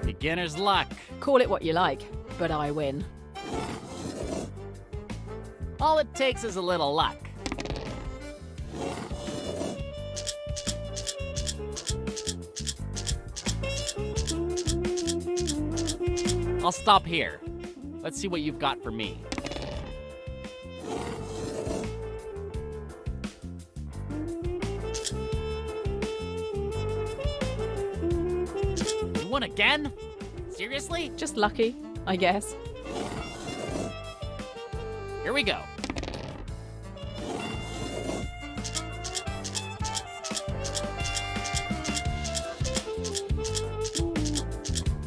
Beginner's luck. Call it what you like, but I win. All it takes is a little luck. I'll stop here. Let's see what you've got for me. You won again? Seriously? Just lucky, I guess. Here we go.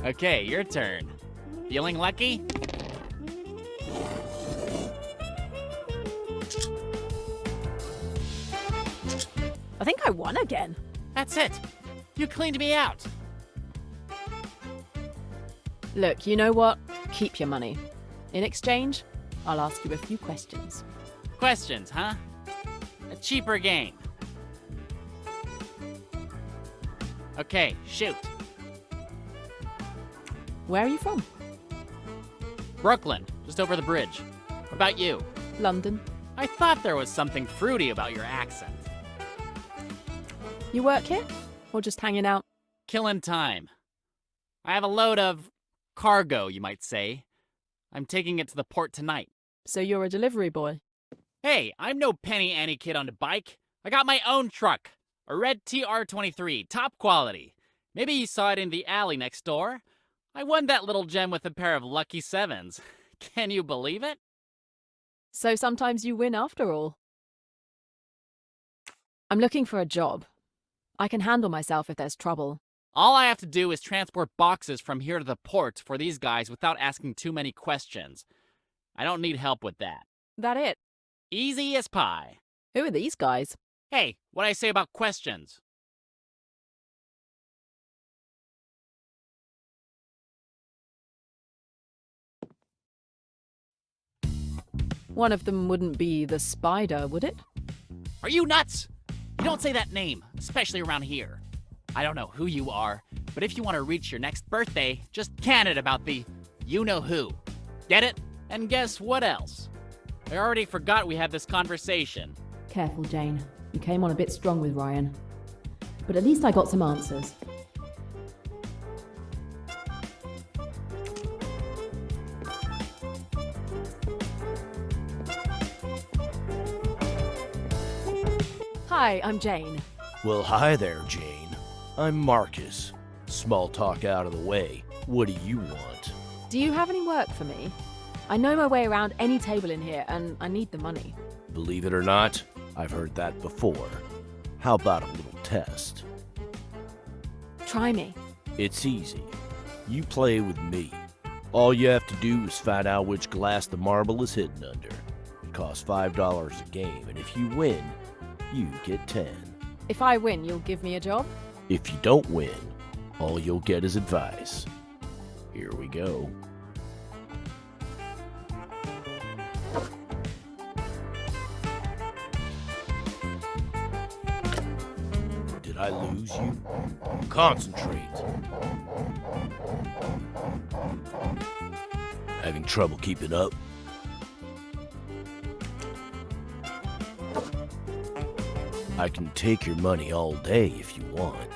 Okay, your turn. Feeling lucky? I think I won again. That's it. You cleaned me out. Look, you know what? Keep your money. In exchange, I'll ask you a few questions. Questions, huh? A cheaper game. Okay, shoot. Where are you from? Brooklyn, just over the bridge. What about you? London. I thought there was something fruity about your accent. You work here? Or just hanging out? Killing time. I have a load of cargo, you might say. I'm taking it to the port tonight. So you're a delivery boy? Hey, I'm no penny ante kid on a bike. I got my own truck. A red TR-23, top quality. Maybe you saw it in the alley next door. I won that little gem with a pair of lucky sevens. Can you believe it? So sometimes you win after all. I'm looking for a job. I can handle myself if there's trouble. All I have to do is transport boxes from here to the port for these guys without asking too many questions. I don't need help with that. That it? Easy as pie. Who are these guys? Hey, what'd I say about questions? One of them wouldn't be the spider, would it? Are you nuts? You don't say that name, especially around here. I don't know who you are, but if you want to reach your next birthday, just can it about the you-know-who. Get it? And guess what else? I already forgot we had this conversation. Careful, Jane. You came on a bit strong with Ryan. But at least I got some answers. Hi, I'm Jane. Well, hi there, Jane. I'm Marcus. Small talk out of the way. What do you want? Do you have any work for me? I know my way around any table in here, and I need the money. Believe it or not, I've heard that before. How about a little test? Try me. It's easy. You play with me. All you have to do is find out which glass the marble is hidden under. It costs $5 a game, and if you win, you get 10. If I win, you'll give me a job? If you don't win, all you'll get is advice. Here we go. Did I lose you? Concentrate. Having trouble keeping up? I can take your money all day if you want.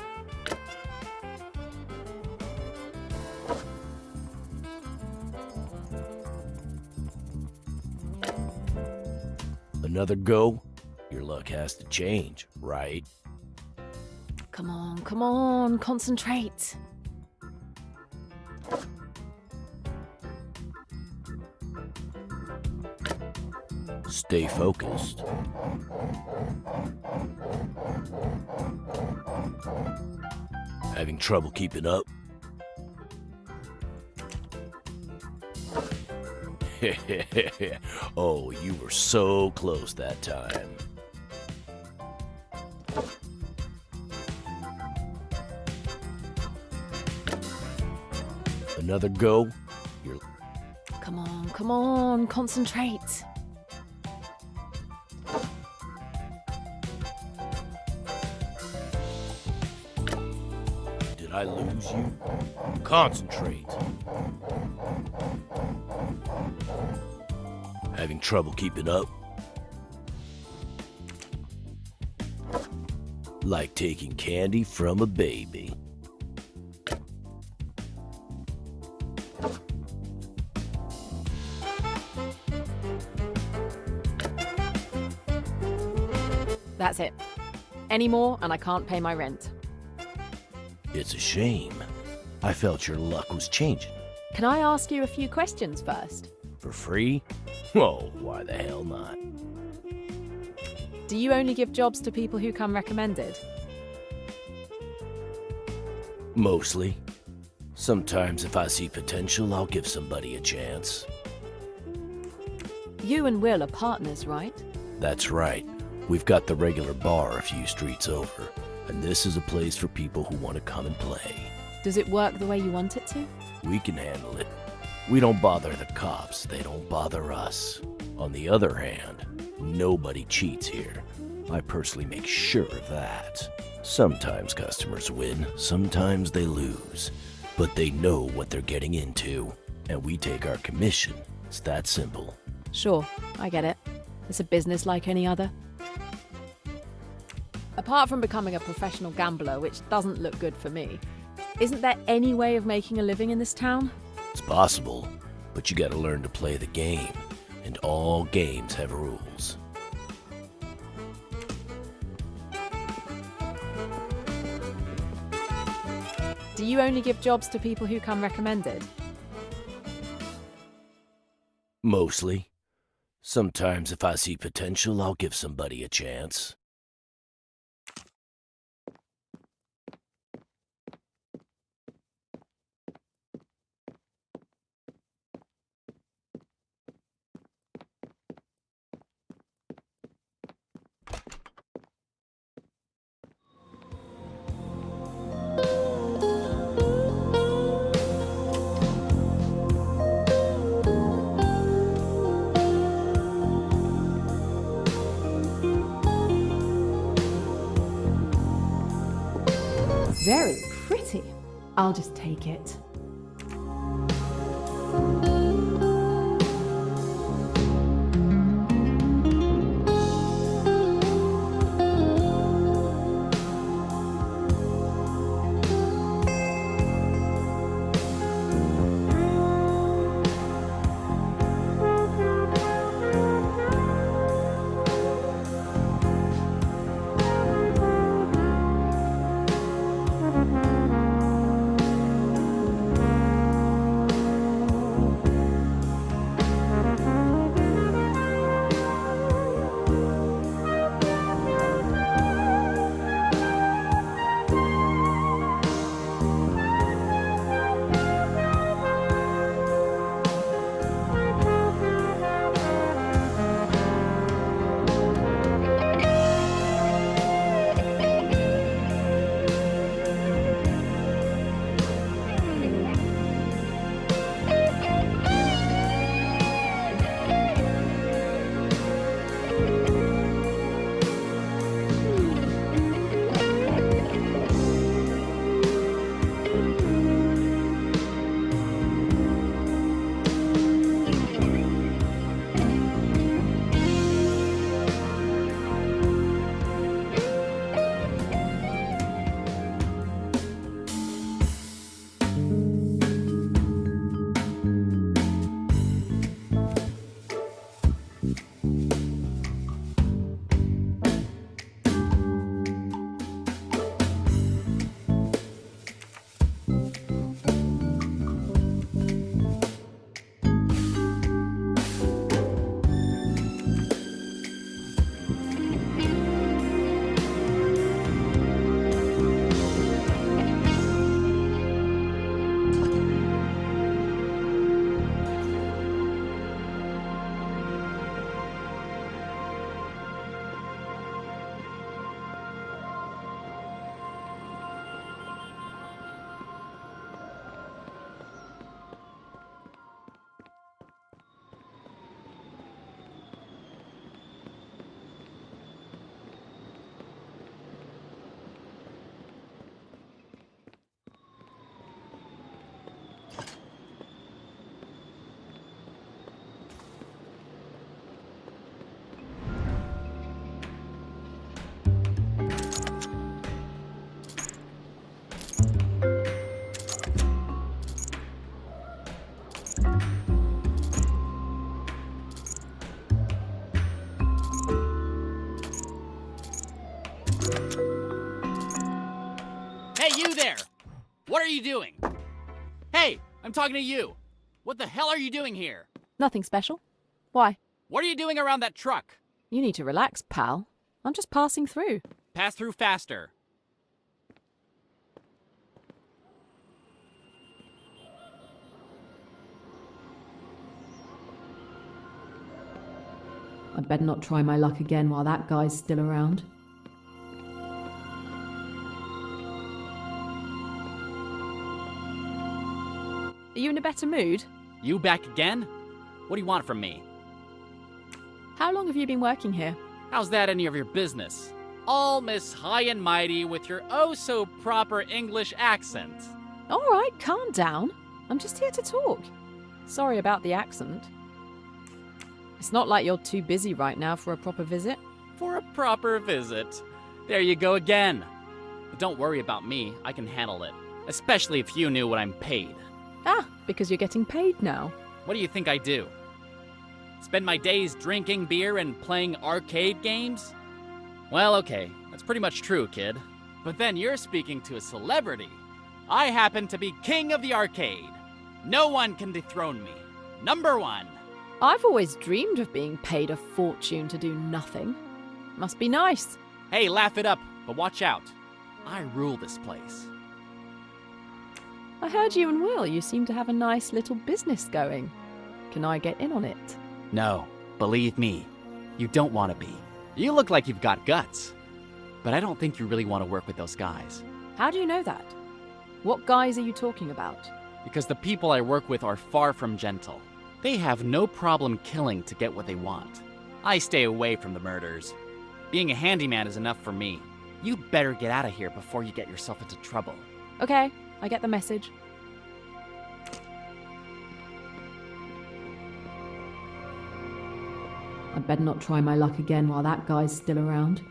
Another go? Your luck has to change, right? Come on, concentrate. Stay focused. Having trouble keeping up? Oh, you were so close that time. Another go? You're... Come on, concentrate. Did Did I lose you? Concentrate. Having trouble keeping up? Like taking candy from a baby. That's it. Any more, and I can't pay my rent. It's a shame. I felt your luck was changing. Can I ask you a few questions first? For free? Oh, why the hell not? Do you only give jobs to people who come recommended? Mostly. Sometimes if I see potential, I'll give somebody a chance. You and Will are partners, right? That's right. We've got the regular bar a few streets over, and this is a place for people who want to come and play. Does it work the way you want it to? We can handle it. We don't bother the cops, they don't bother us. On the other hand, nobody cheats here. I personally make sure of that. Sometimes customers win, sometimes they lose. But they know what they're getting into, and we take our commission. It's that simple. Sure, I get it. It's a business like any other. Apart from becoming a professional gambler, which doesn't look good for me, isn't there any way of making a living in this town? It's possible, but you gotta learn to play the game, and all games have rules. Do you only give jobs to people who come recommended? Mostly. Sometimes if I see potential, I'll give somebody a chance. Very pretty. I'll just take it. Hey, you there! What are you doing? Hey, I'm talking to you. What the hell are you doing here? Nothing special. Why? What are you doing around that truck? You need to relax, pal. I'm just passing through. Pass through faster. I'd better not try my luck again while that guy's still around. Are you in a better mood? You back again? What do you want from me? How long have you been working here? How's that any of your business? All Miss High and Mighty with your oh-so-proper English accent. All right, calm down. I'm just here to talk. Sorry about the accent. It's not like you're too busy right now for a proper visit. For a proper visit. There you go again. But don't worry about me, I can handle it. Especially if you knew what I'm paid. Ah, because you're getting paid now. What do you think I do? Spend my days drinking beer and playing arcade games? Well, okay, that's pretty much true, kid. But then you're speaking to a celebrity. I happen to be king of the arcade. No one can dethrone me. Number one. I've always dreamed of being paid a fortune to do nothing. Must be nice. Hey, laugh it up, but watch out. I rule this place. I heard you and Will, you seem to have a nice little business going. Can I get in on it? No, believe me, you don't want to be. You look like you've got guts. But I don't think you really want to work with those guys. How do you know that? What guys are you talking about? Because the people I work with are far from gentle. They have no problem killing to get what they want. I stay away from the murders. Being a handyman is enough for me. You better get out of here before you get yourself into trouble. Okay, I get the message. I'd better not try my luck again while that guy's still around.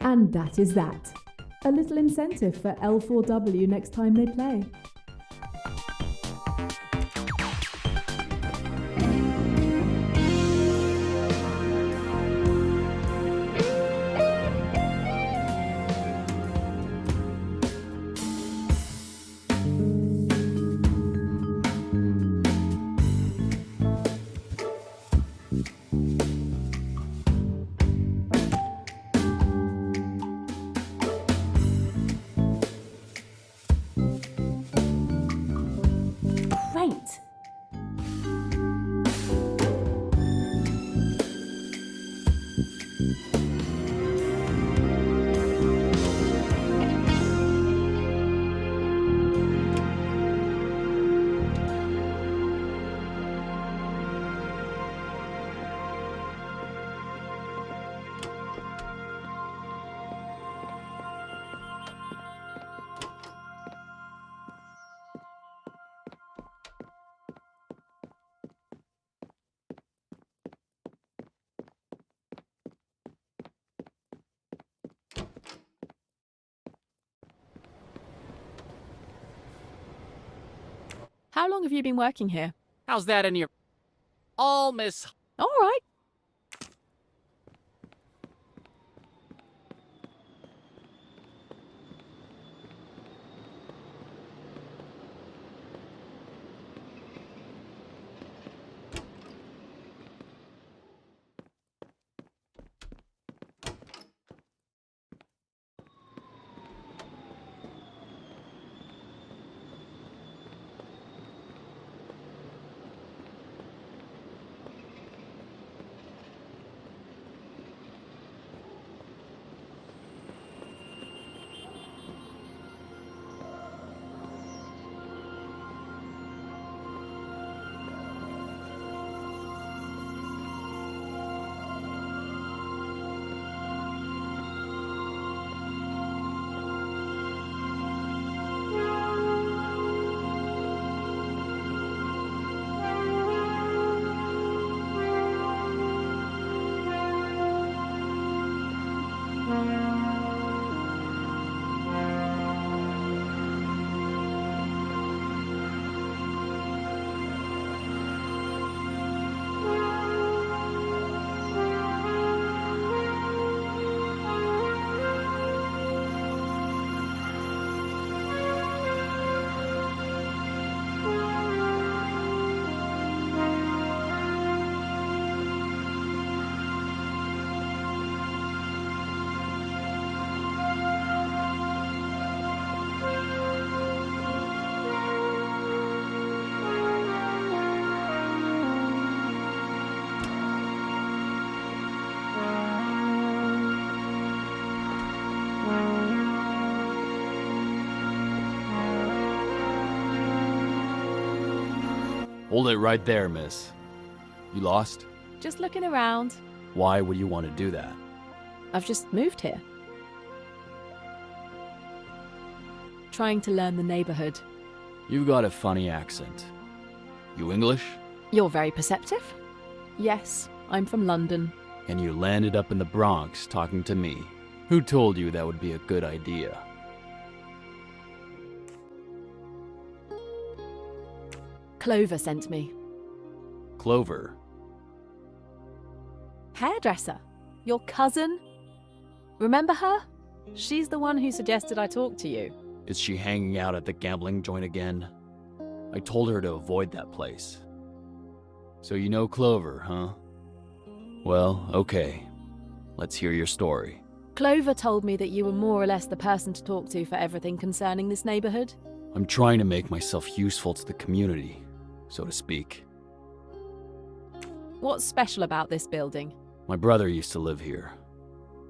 And that is that. A little incentive for L4W next time they play. Great! How long have you been working here? How's that in your... All Miss... All right. Hold it right there, miss. You lost? Just looking around. Why would you want to do that? I've just moved here. Trying to learn the neighborhood. You've got a funny accent. You English? You're very perceptive. Yes, I'm from London. And you landed up in the Bronx talking to me. Who told you that would be a good idea? Clover sent me. Clover. Hairdresser. Your cousin? Remember her? She's the one who suggested I talk to you. Is she hanging out at the gambling joint again? I told her to avoid that place. So you know Clover, huh? Well, okay. Let's hear your story. Clover told me that you were more or less the person to talk to for everything concerning this neighborhood. I'm trying to make myself useful to the community, so to speak. What's special about this building? My brother used to live here.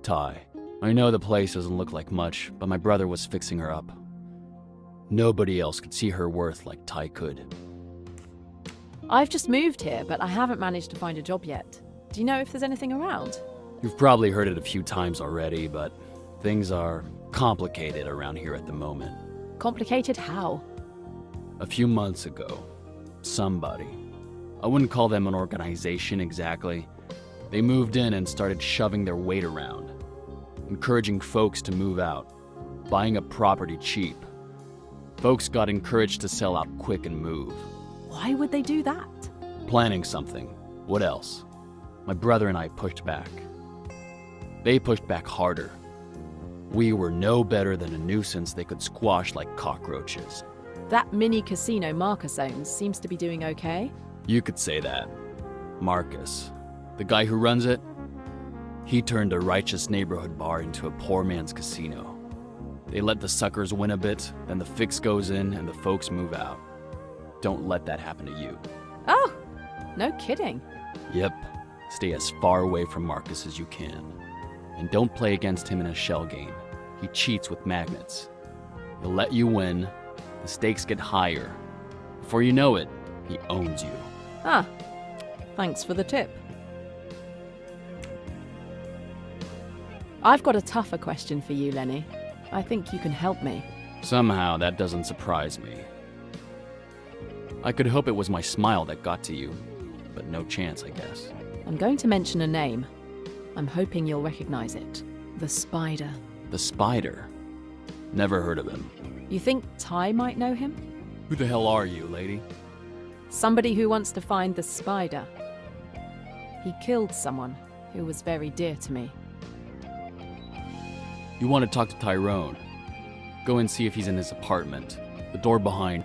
Ty. I know the place doesn't look like much, but my brother was fixing her up. Nobody else could see her worth like Ty could. I've just moved here, but I haven't managed to find a job yet. Do you know if there's anything around? You've probably heard it a few times already, but things are complicated around here at the moment. Complicated how? A few months ago, somebody, I wouldn't call them an organization exactly, they moved in and started shoving their weight around, encouraging folks to move out, buying up property cheap. Folks got encouraged to sell out quick and move. Why would they do that? Planning something. What else? My brother and I pushed back. They pushed back harder. We were no better than a nuisance they could squash like cockroaches. That mini casino Marcus owns seems to be doing okay. You could say that. Marcus, the guy who runs it, he turned a righteous neighborhood bar into a poor man's casino. They let the suckers win a bit, then the fix goes in and the folks move out. Don't let that happen to you. Oh, no kidding. Yep. Stay as far away from Marcus as you can. And don't play against him in a shell game. He cheats with magnets. He'll let you win, the stakes get higher. Before you know it, he owns you. Ah, thanks for the tip. I've got a tougher question for you, Lenny. I think you can help me. Somehow, that doesn't surprise me. I could hope it was my smile that got to you, but no chance, I guess. I'm going to mention a name. I'm hoping you'll recognize it. The Spider. The Spider? Never heard of him. You think Ty might know him? Who the hell are you, lady? Somebody who wants to find the spider. He killed someone who was very dear to me. You want to talk to Tyrone? Go and see if he's in his apartment. The door behind.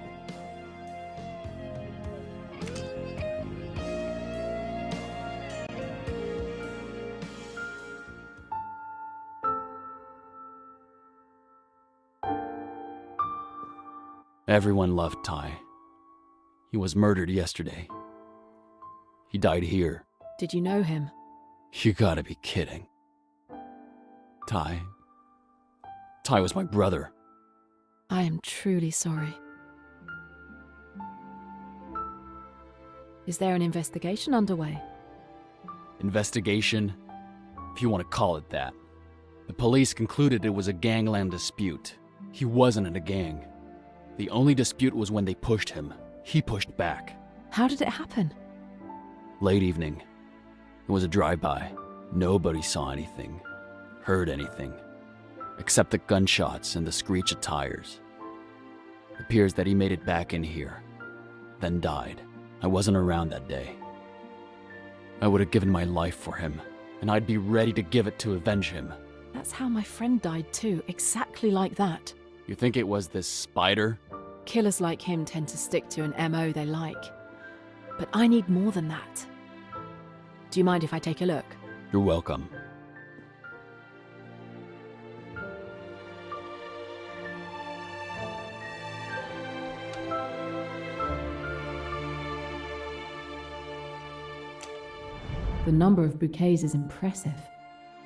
Everyone loved Ty. He was murdered yesterday. He died here. Did you know him? You gotta be kidding. Ty was my brother. I am truly sorry. Is there an investigation underway? Investigation, if you want to call it that. The police concluded it was a gangland dispute. He wasn't in a gang. The only dispute was when they pushed him. He pushed back. How did it happen? Late evening. It was a drive-by. Nobody saw anything, heard anything, except the gunshots and the screech of tires. It appears that he made it back in here, then died. I wasn't around that day. I would have given my life for him, and I'd be ready to give it to avenge him. That's how my friend died too, exactly like that. You think it was this spider? Killers like him tend to stick to an MO they like. But I need more than that. Do you mind if I take a look? You're welcome. The number of bouquets is impressive.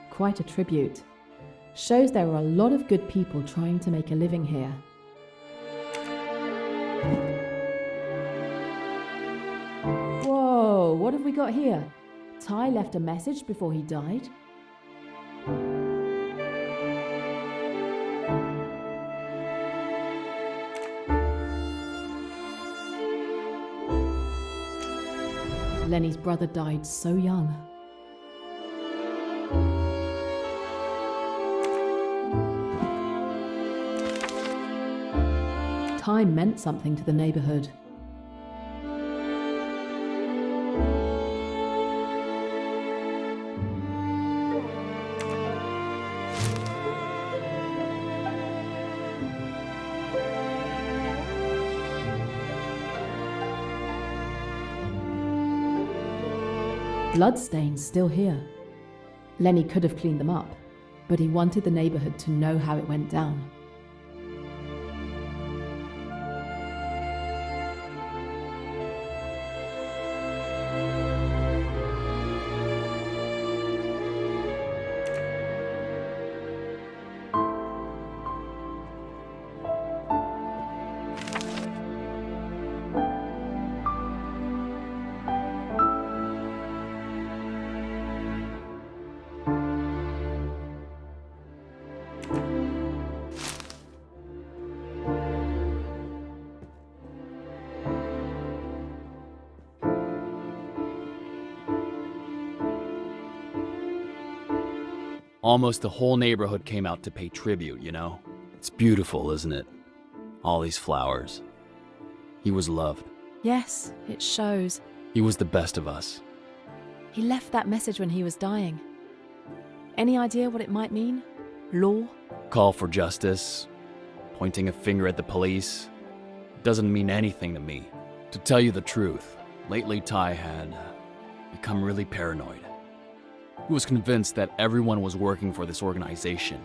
Quite a tribute. Shows there are a lot of good people trying to make a living here. Whoa, what have we got here? Ty left a message before he died? Lenny's brother died so young. Time meant something to the neighborhood. Bloodstains still here. Lenny could have cleaned them up, but he wanted the neighborhood to know how it went down. Almost the whole neighborhood came out to pay tribute, you know? It's beautiful, isn't it? All these flowers. He was loved. Yes, it shows. He was the best of us. He left that message when he was dying. Any idea what it might mean? Law? Call for justice, pointing a finger at the police. Doesn't mean anything to me. To tell you the truth, lately Ty had become really paranoid. He was convinced that everyone was working for this organization.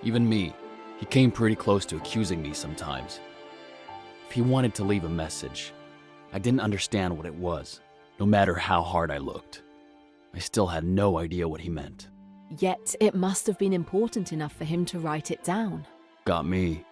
Even me. He came pretty close to accusing me sometimes. If he wanted to leave a message, I didn't understand what it was, no matter how hard I looked. I still had no idea what he meant. Yet it must have been important enough for him to write it down. Got me.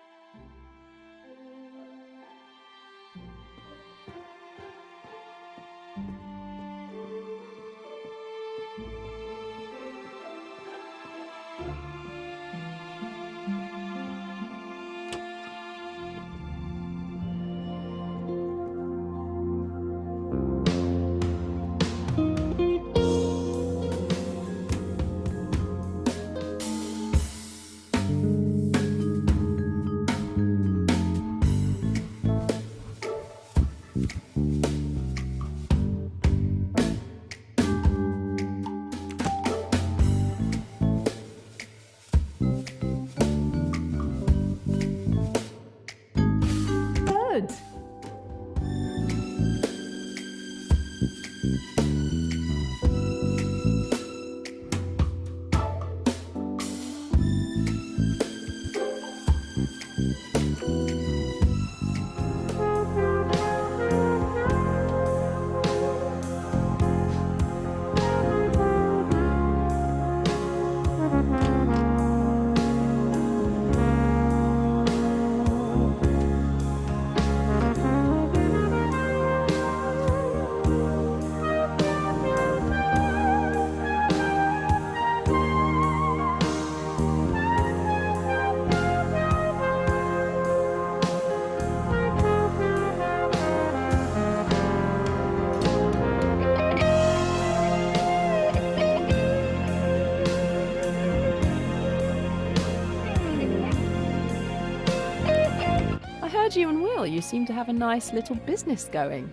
Well, you seem to have a nice little business going.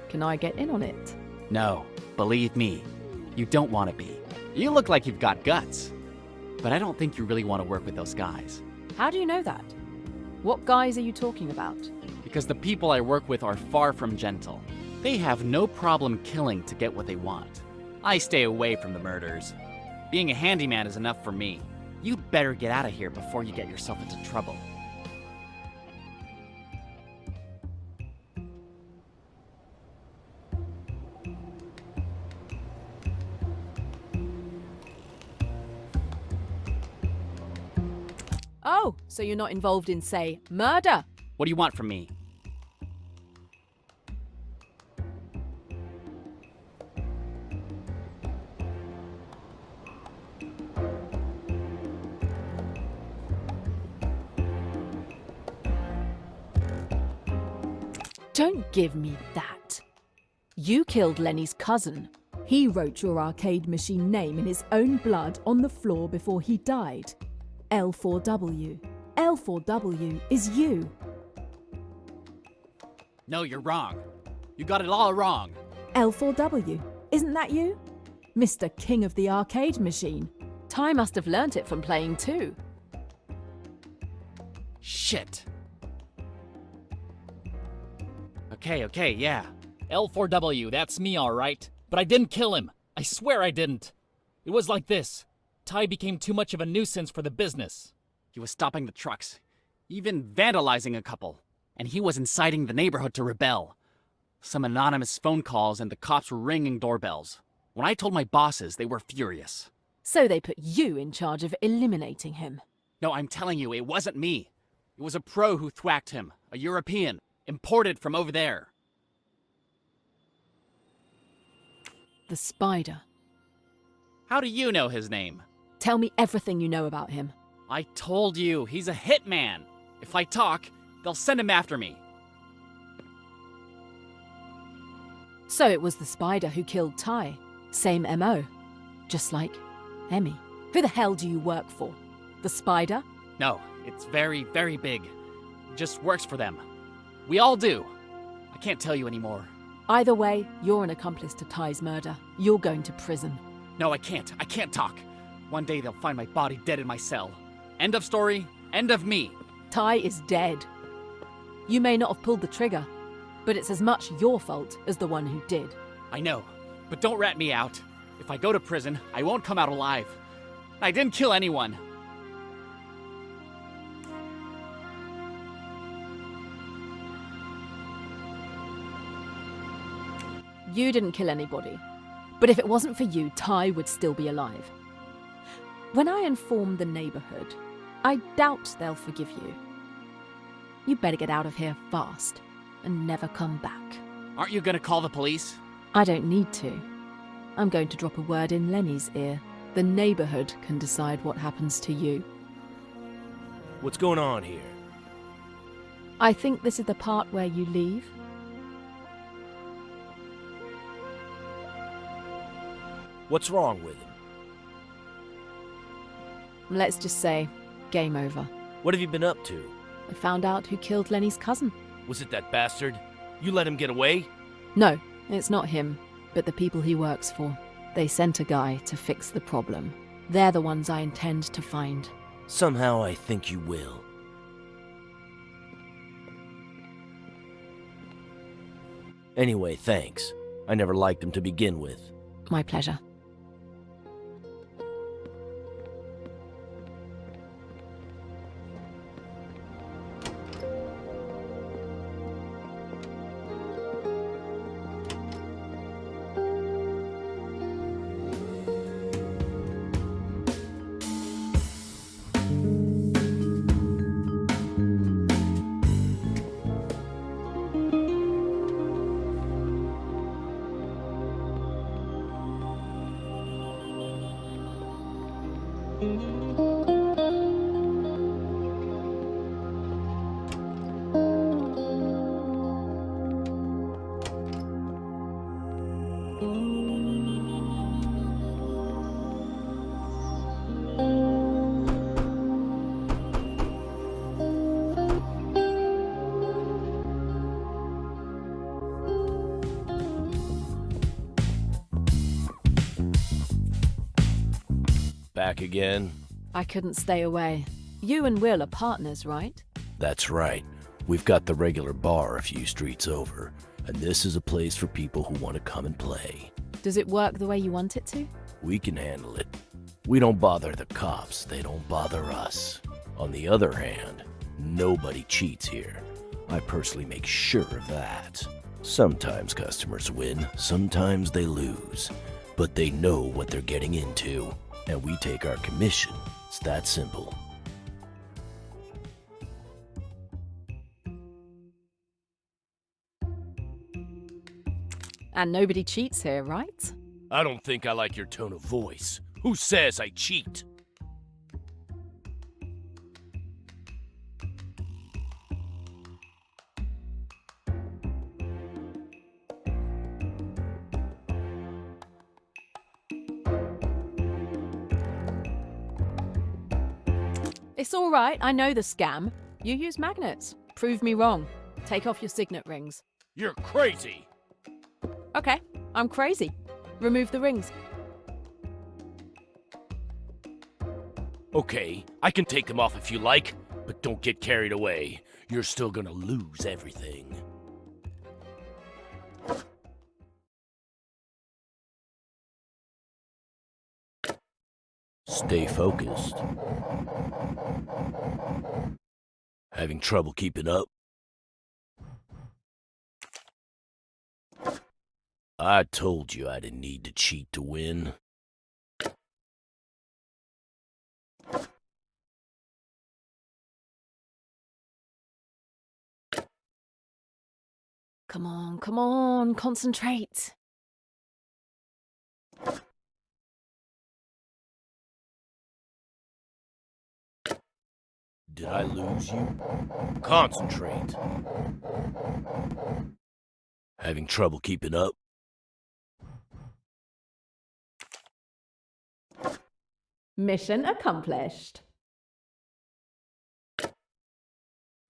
Can I get in on it? No, believe me, you don't want to be. You look like you've got guts. But I don't think you really want to work with those guys. How do you know that? What guys are you talking about? Because the people I work with are far from gentle. They have no problem killing to get what they want. I stay away from the murders. Being a handyman is enough for me. You'd better get out of here before you get yourself into trouble. Oh, so you're not involved in, say, murder? What do you want from me? Don't give me that. You killed Lenny's cousin. He wrote your arcade machine name in his own blood on the floor before he died. L4W. L4W is you. No, you're wrong. You got it all wrong. L4W. Isn't that you? Mr. King of the arcade machine. Ty must have learnt it from playing too. Shit. Okay, yeah. L4W, that's me all right. But I didn't kill him. I swear I didn't. It was like this. Ty became too much of a nuisance for the business. He was stopping the trucks, even vandalizing a couple. And he was inciting the neighborhood to rebel. Some anonymous phone calls and the cops were ringing doorbells. When I told my bosses, they were furious. So they put you in charge of eliminating him. No, I'm telling you, it wasn't me. It was a pro who thwacked him, a European, imported from over there. The Spider. How do you know his name? Tell me everything you know about him. I told you, he's a hitman. If I talk, they'll send him after me. So it was the Spider who killed Ty. Same MO. Just like Emmy. Who the hell do you work for? The Spider? No, it's very, very big. It just works for them. We all do. I can't tell you anymore. Either way, you're an accomplice to Ty's murder. You're going to prison. No, I can't. I can't talk. One day they'll find my body dead in my cell. End of story. End of me. Ty is dead. You may not have pulled the trigger, but it's as much your fault as the one who did. I know, but don't rat me out. If I go to prison, I won't come out alive. I didn't kill anyone. You didn't kill anybody. But if it wasn't for you, Ty would still be alive. When I inform the neighborhood, I doubt they'll forgive you. You better get out of here fast and never come back. Aren't you gonna call the police? I don't need to. I'm going to drop a word in Lenny's ear. The neighborhood can decide what happens to you. What's going on here? I think this is the part where you leave. What's wrong with him? Let's just say, game over. What have you been up to? I found out who killed Lenny's cousin. Was it that bastard? You let him get away? No, it's not him, but the people he works for. They sent a guy to fix the problem. They're the ones I intend to find. Somehow I think you will. Anyway, thanks. I never liked him to begin with. My pleasure. Back again? I couldn't stay away. You and Will are partners, right? That's right. We've got the regular bar a few streets over, and this is a place for people who want to come and play. Does it work the way you want it to? We can handle it. We don't bother the cops, they don't bother us. On the other hand, nobody cheats here. I personally make sure of that. Sometimes customers win, sometimes they lose. But they know what they're getting into, and we take our commission. It's that simple. And nobody cheats here, right? I don't think I like your tone of voice. Who says I cheat? It's all right, I know the scam. You use magnets. Prove me wrong. Take off your signet rings. You're crazy! Okay, I'm crazy. Remove the rings. Okay, I can take them off if you like, but don't get carried away. You're still gonna lose everything. Stay focused. Having trouble keeping up? I told you I didn't need to cheat to win. Come on, concentrate. Did I lose you? Concentrate. Having trouble keeping up? Mission accomplished.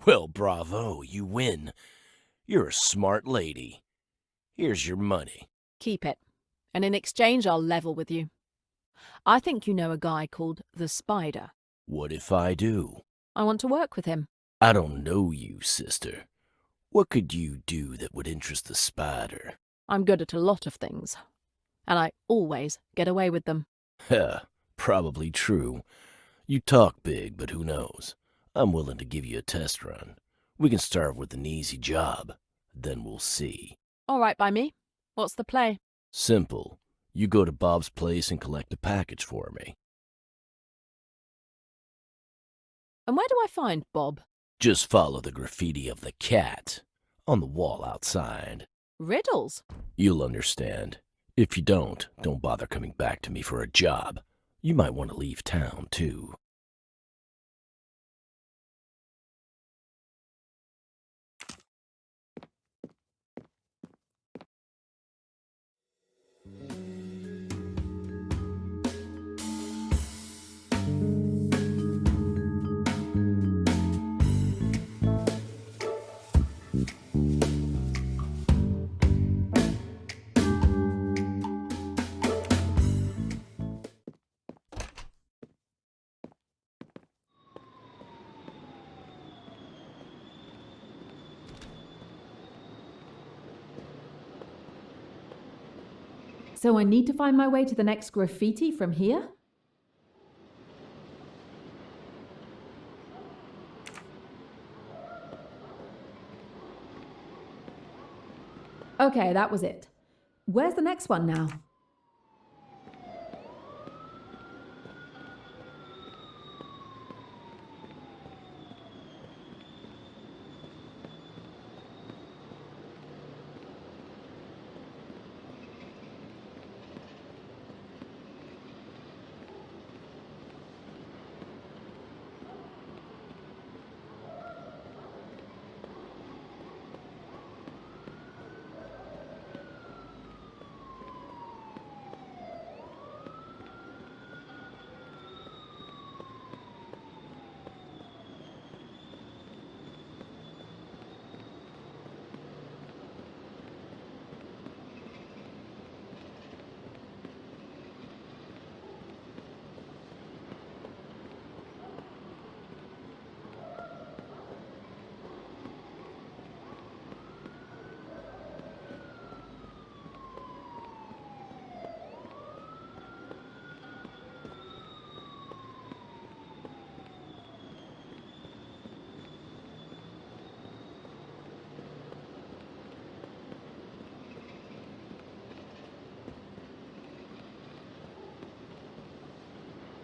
Well, bravo, you win. You're a smart lady. Here's your money. Keep it. And in exchange, I'll level with you. I think you know a guy called the Spider. What if I do? I want to work with him. I don't know you, sister. What could you do that would interest the Spider? I'm good at a lot of things. And I always get away with them. Heh, probably true. You talk big, but who knows? I'm willing to give you a test run. We can start with an easy job. Then we'll see. All right by me. What's the play? Simple. You go to Bob's place and collect a package for me. And where do I find Bob? Just follow the graffiti of the cat on the wall outside. Riddles? You'll understand. If you don't bother coming back to me for a job. You might want to leave town, too. So I need to find my way to the next graffiti from here? Okay, that was it. Where's the next one now?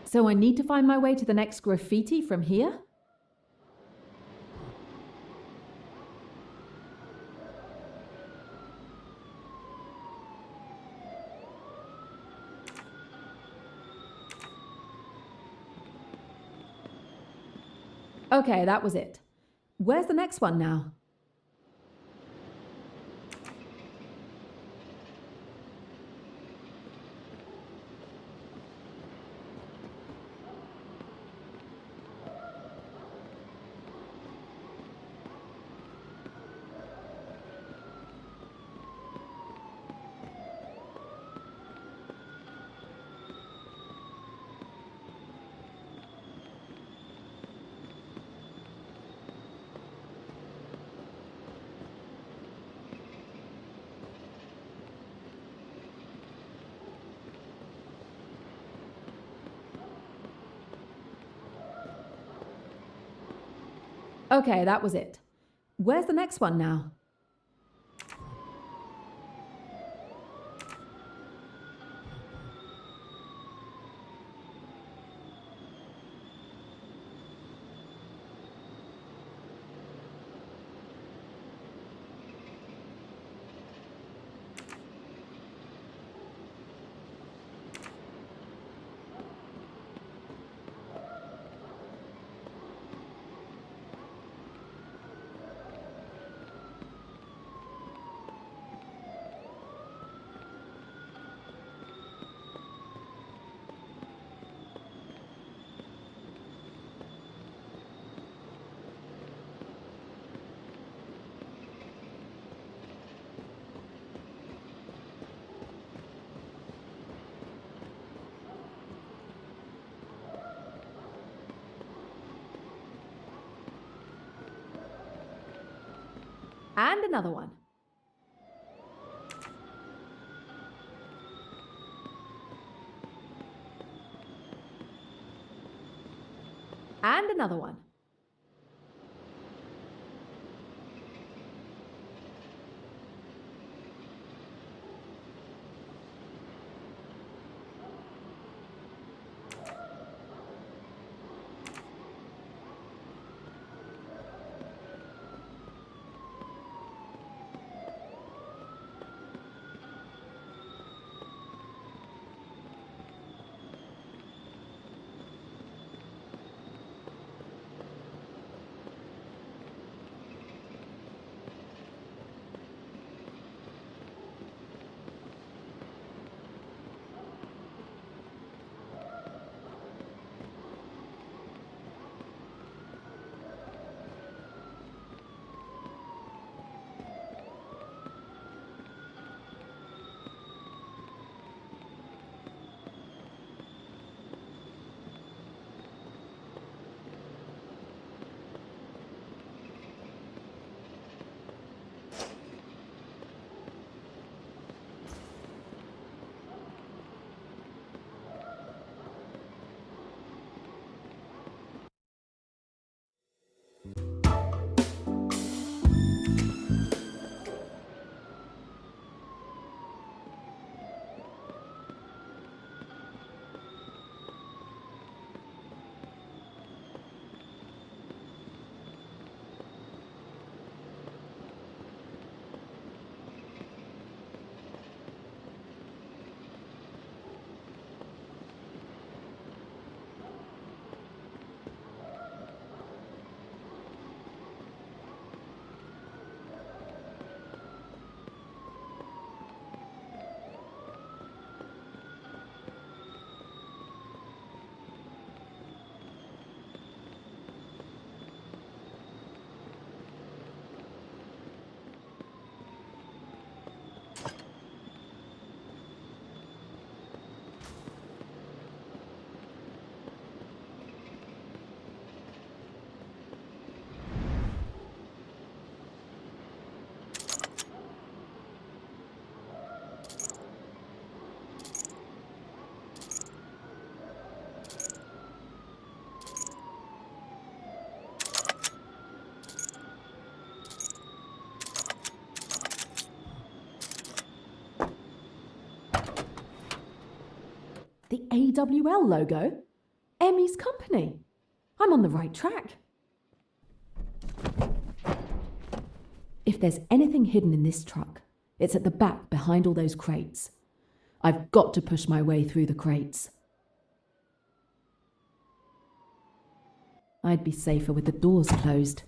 So I need to find my way to the next graffiti from here? Okay, that was it. Where's the next one now? Okay, that was it. Where's the next one now? And another one. And another one. The AWL logo? Emmy's company. I'm on the right track. If there's anything hidden in this truck, it's at the back behind all those crates. I've got to push my way through the crates. I'd be safer with the doors closed.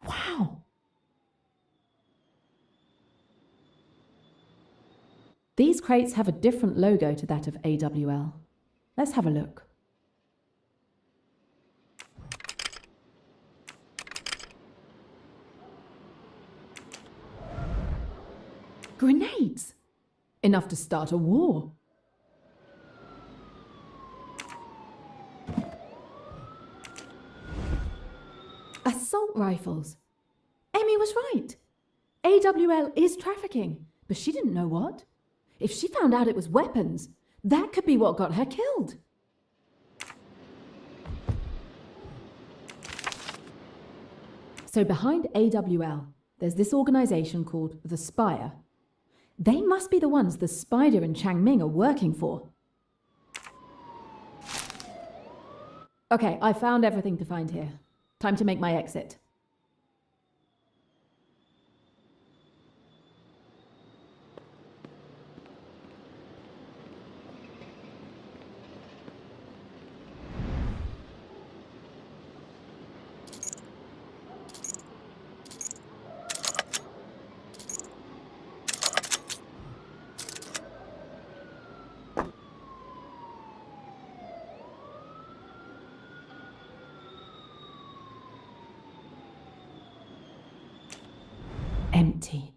Wow! These crates have a different logo to that of AWL. Let's have a look. Grenades! Enough to start a war. Assault rifles. Emmy was right. AWL is trafficking, but she didn't know what. If she found out it was weapons, that could be what got her killed. So behind AWL, there's this organization called the Spire. They must be the ones the Spider and Changming are working for. Okay, I found everything to find here. Time to make my exit. Empty.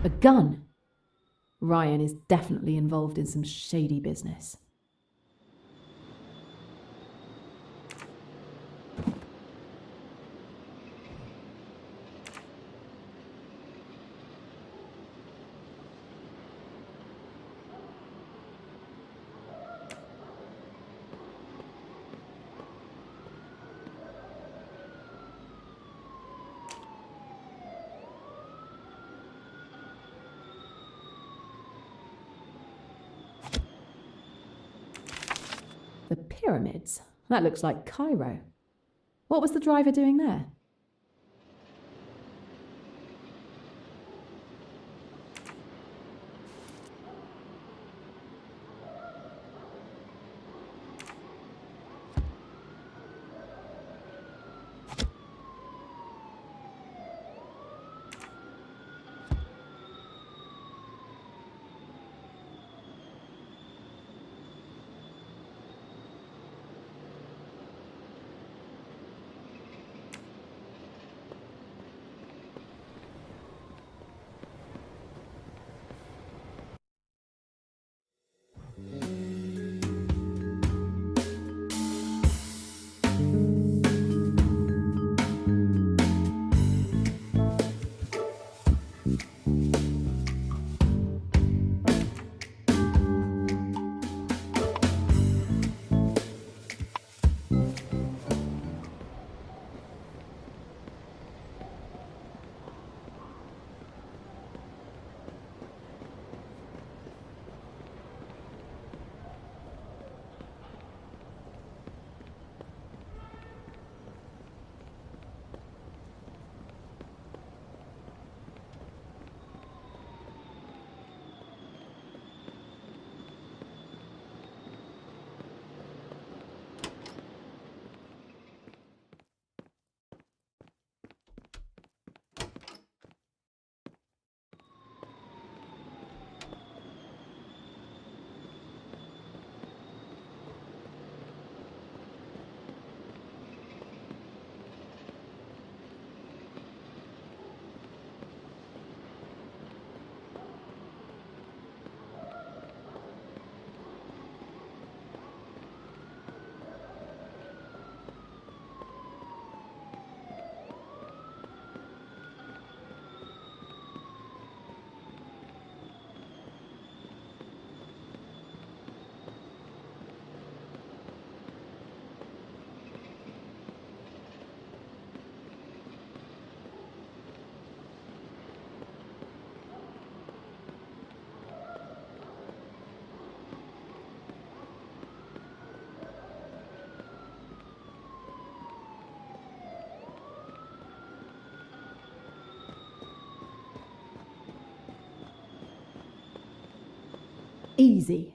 A gun. Ryan is definitely involved in some shady business. The pyramids? That looks like Cairo. What was the driver doing there? Easy.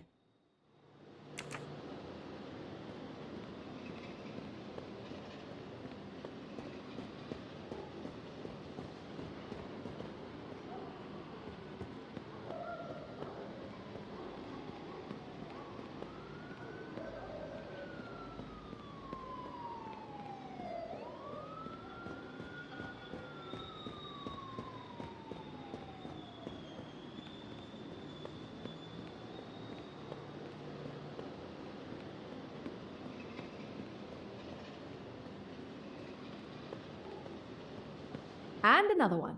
And another one.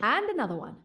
And another one.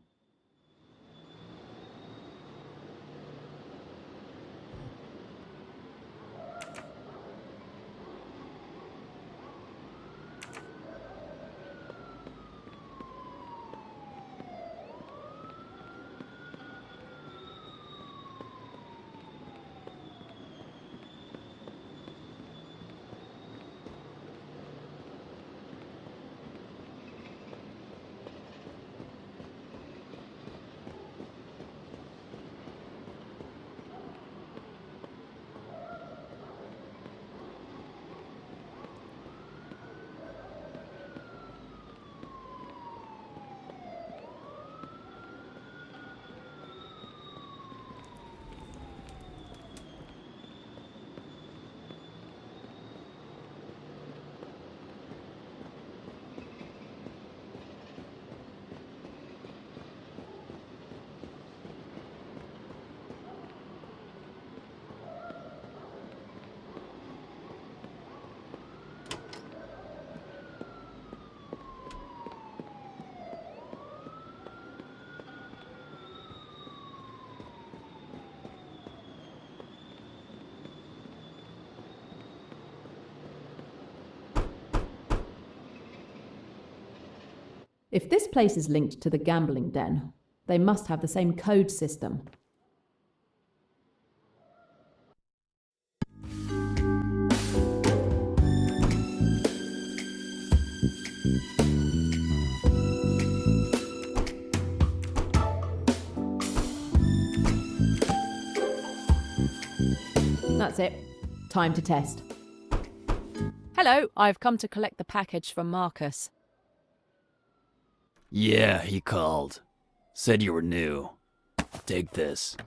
If this place is linked to the gambling den, they must have the same code system. That's it. Time to test. Hello, I've come to collect the package from Marcus. Yeah, he called. Said you were new. Take this.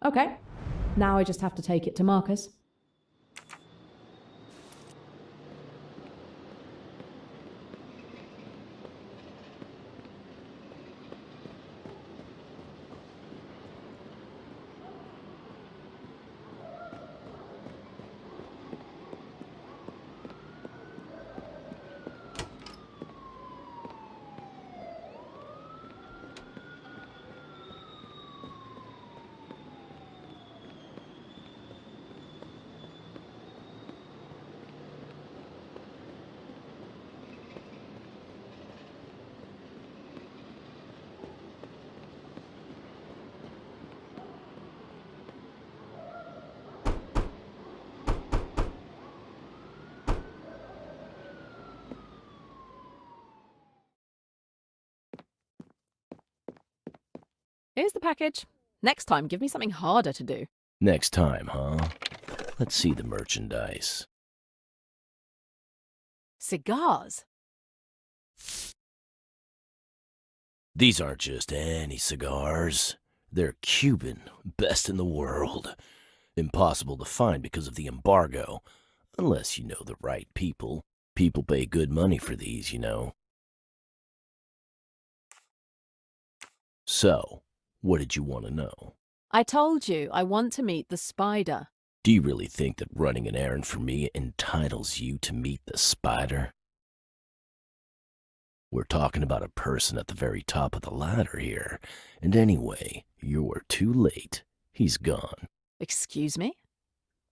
Okay. Now I just have to take it to Marcus. Here's the package. Next time, give me something harder to do. Next time, huh? Let's see the merchandise. Cigars? These aren't just any cigars. They're Cuban, best in the world. Impossible to find because of the embargo, unless you know the right people. People pay good money for these, you know. So, what did you want to know? I told you, I want to meet the spider. Do you really think that running an errand for me entitles you to meet the spider? We're talking about a person at the very top of the ladder here. And anyway, you're too late. He's gone. Excuse me?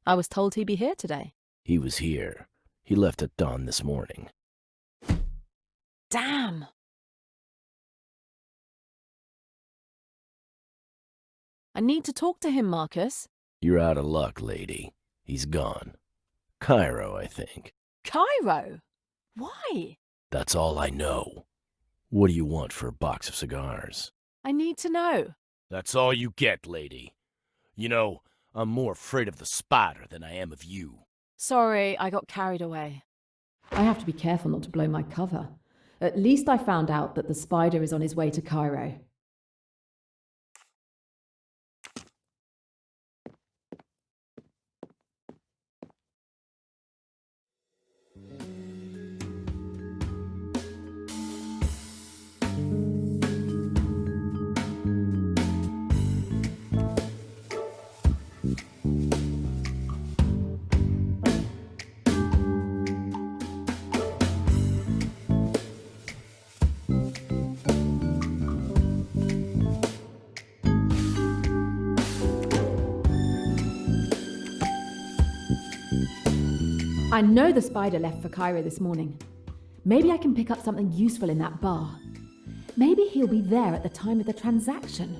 I was told he'd be here today. He was here. He left at dawn this morning. Damn! I need to talk to him, Marcus. You're out of luck, lady. He's gone. Cairo, I think. Cairo? Why? That's all I know. What do you want for a box of cigars? I need to know. That's all you get, lady. You know, I'm more afraid of the spider than I am of you. Sorry, I got carried away. I have to be careful not to blow my cover. At least I found out that the spider is on his way to Cairo. I know the spider left for Cairo this morning. Maybe I can pick up something useful in that bar. Maybe he'll be there at the time of the transaction.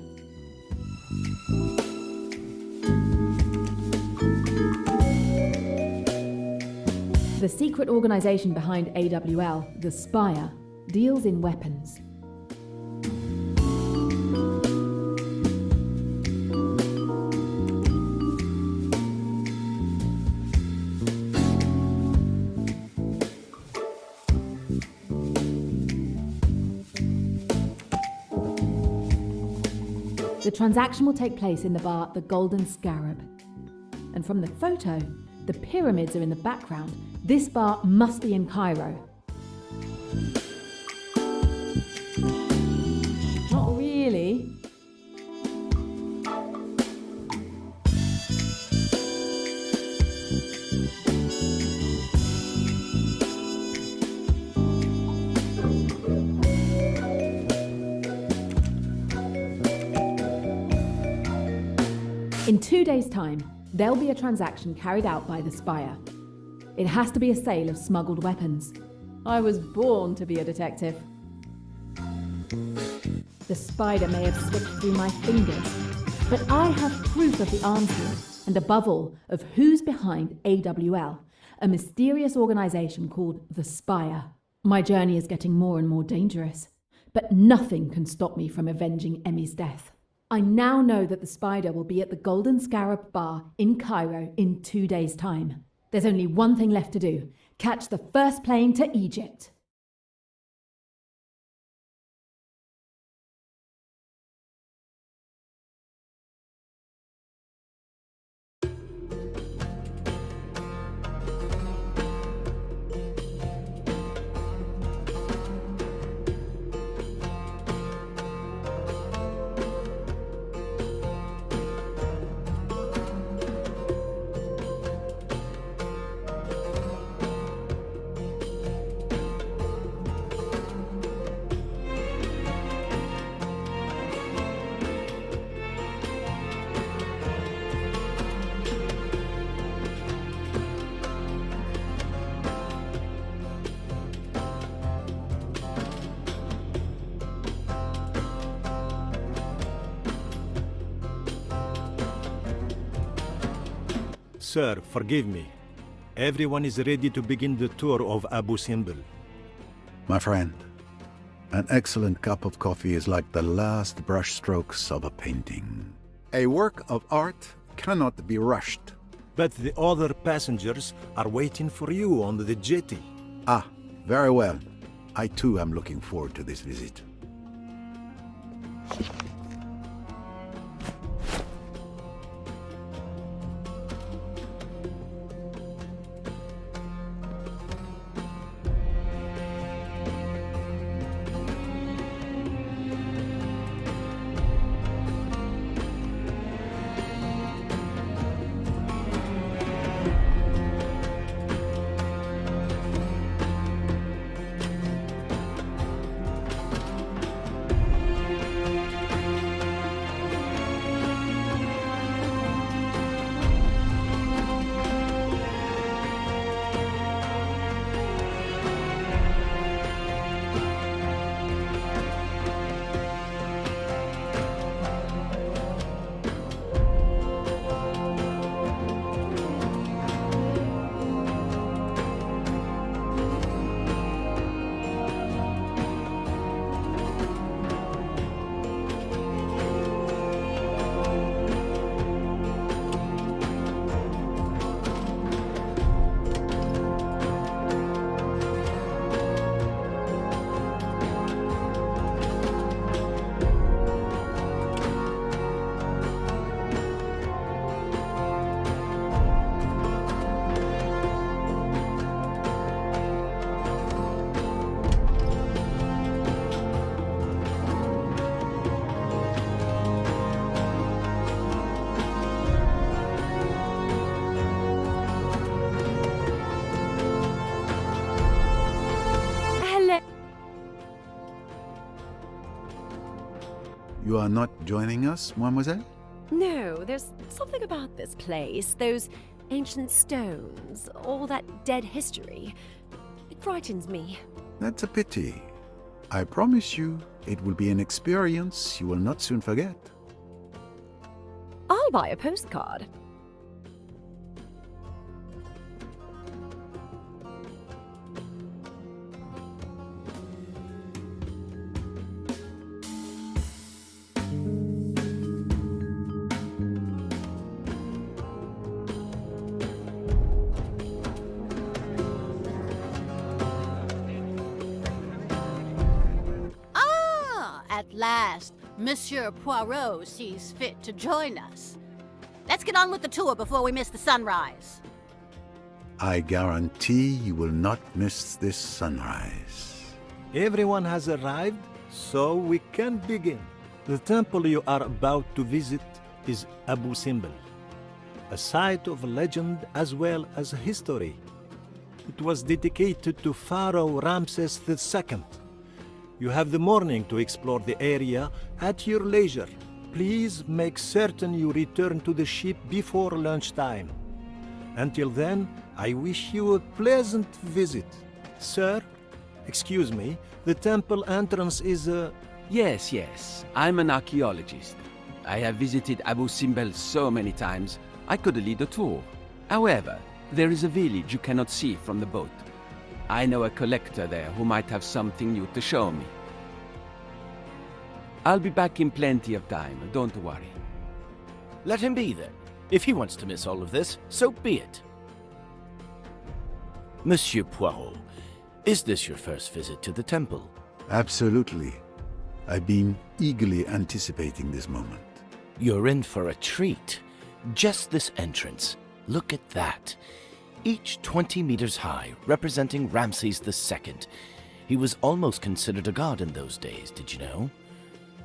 The secret organization behind AWL, the Spire, deals in weapons. The transaction will take place in the bar The Golden Scarab. And from the photo, the pyramids are in the background. This bar must be in Cairo. Not really. In 2 days' time, there'll be a transaction carried out by the Spire. It has to be a sale of smuggled weapons. I was born to be a detective. The spider may have slipped through my fingers, but I have proof of the arms deal, and above all, of who's behind AWL, a mysterious organization called the Spire. My journey is getting more and more dangerous, but nothing can stop me from avenging Emmy's death. I now know that the spider will be at the Golden Scarab Bar in Cairo in 2 days' time. There's only one thing left to do: catch the first plane to Egypt. Sir, forgive me. Everyone is ready to begin the tour of Abu Simbel. My friend, an excellent cup of coffee is like the last brushstrokes of a painting. A work of art cannot be rushed. But the other passengers are waiting for you on the jetty. Ah, very well. I too am looking forward to this visit. You are not joining us, mademoiselle? No, there's something about this place, those ancient stones, all that dead history. It frightens me. That's a pity. I promise you, it will be an experience you will not soon forget. I'll buy a postcard. At last, Monsieur Poirot sees fit to join us. Let's get on with the tour before we miss the sunrise. I guarantee you will not miss this sunrise. Everyone has arrived, so we can begin. The temple you are about to visit is Abu Simbel, a site of legend as well as history. It was dedicated to Pharaoh Ramses II. You have the morning to explore the area at your leisure. Please make certain you return to the ship before lunchtime. Until then, I wish you a pleasant visit. Sir, Excuse me, the temple entrance is, Yes, yes. I'm an archaeologist. I have visited Abu Simbel so many times, I could lead a tour. However, there is a village you cannot see from the boat. I know a collector there who might have something new to show me. I'll be back in plenty of time, don't worry. Let him be then. If he wants to miss all of this, so be it. Monsieur Poirot, is this your first visit to the temple? Absolutely. I've been eagerly anticipating this moment. You're in for a treat. Just this entrance. Look at that. Each 20 meters high, representing Ramses II. He was almost considered a god in those days, did you know?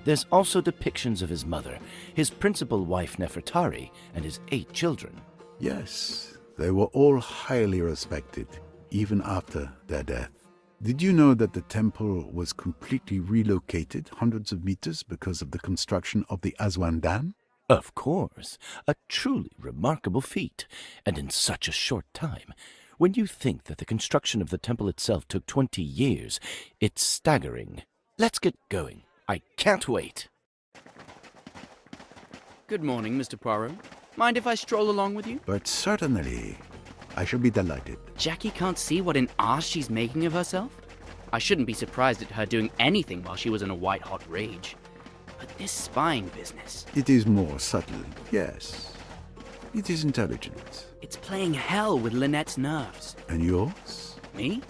There's also depictions of his mother, his principal wife Nefertari, and his 8 children. Yes, they were all highly respected, even after their death. Did you know that the temple was completely relocated hundreds of meters because of the construction of the Aswan Dam? Of course, a truly remarkable feat, and in such a short time. When you think that the construction of the temple itself took 20 years, it's staggering. Let's get going. I can't wait. Good morning, Mr. Poirot. Mind if I stroll along with you? But certainly, I shall be delighted. Jackie can't see what an ass she's making of herself? I shouldn't be surprised at her doing anything while she was in a white-hot rage. But this spying business... It is more subtle, yes. It is intelligent. It's playing hell with Lynette's nerves. And yours? Me?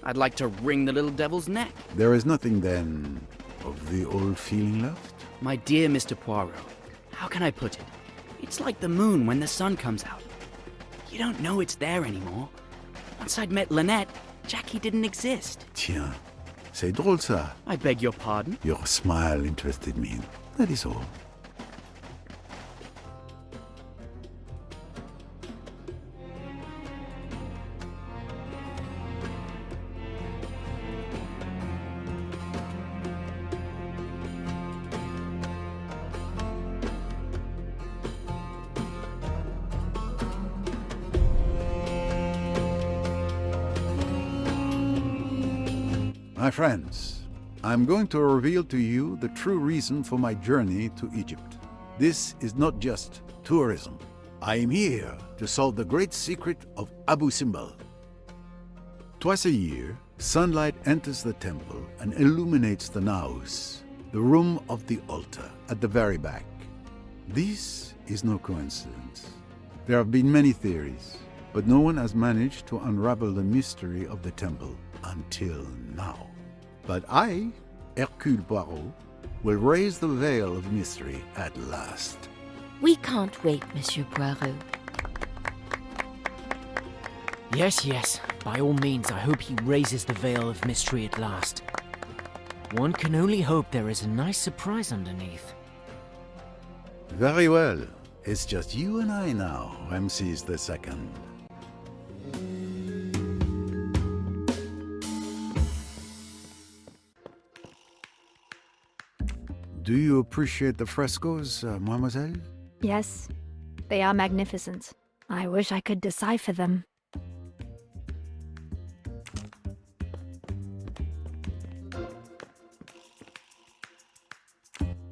I'd like to wring the little devil's neck. There is nothing, then, of the old feeling left? My dear Mr. Poirot, how can I put it? It's like the moon when the sun comes out. You don't know it's there anymore. Once I'd met Lynette, Jackie didn't exist. Tiens, c'est drôle ça. I beg your pardon? Your smile interested me. That is all. My friends, I'm going to reveal to you the true reason for my journey to Egypt. This is not just tourism. I am here to solve the great secret of Abu Simbel. Twice a year, sunlight enters the temple and illuminates the naos, the room of the altar at the very back. This is no coincidence. There have been many theories, but no one has managed to unravel the mystery of the temple until now. But I, Hercule Poirot, will raise the veil of mystery at last. We can't wait, Monsieur Poirot. Yes, by all means, I hope he raises the veil of mystery at last. One can only hope there is a nice surprise underneath. Very well. It's just you and I now, Ramses II. Do you appreciate the frescoes, mademoiselle? Yes, they are magnificent. I wish I could decipher them.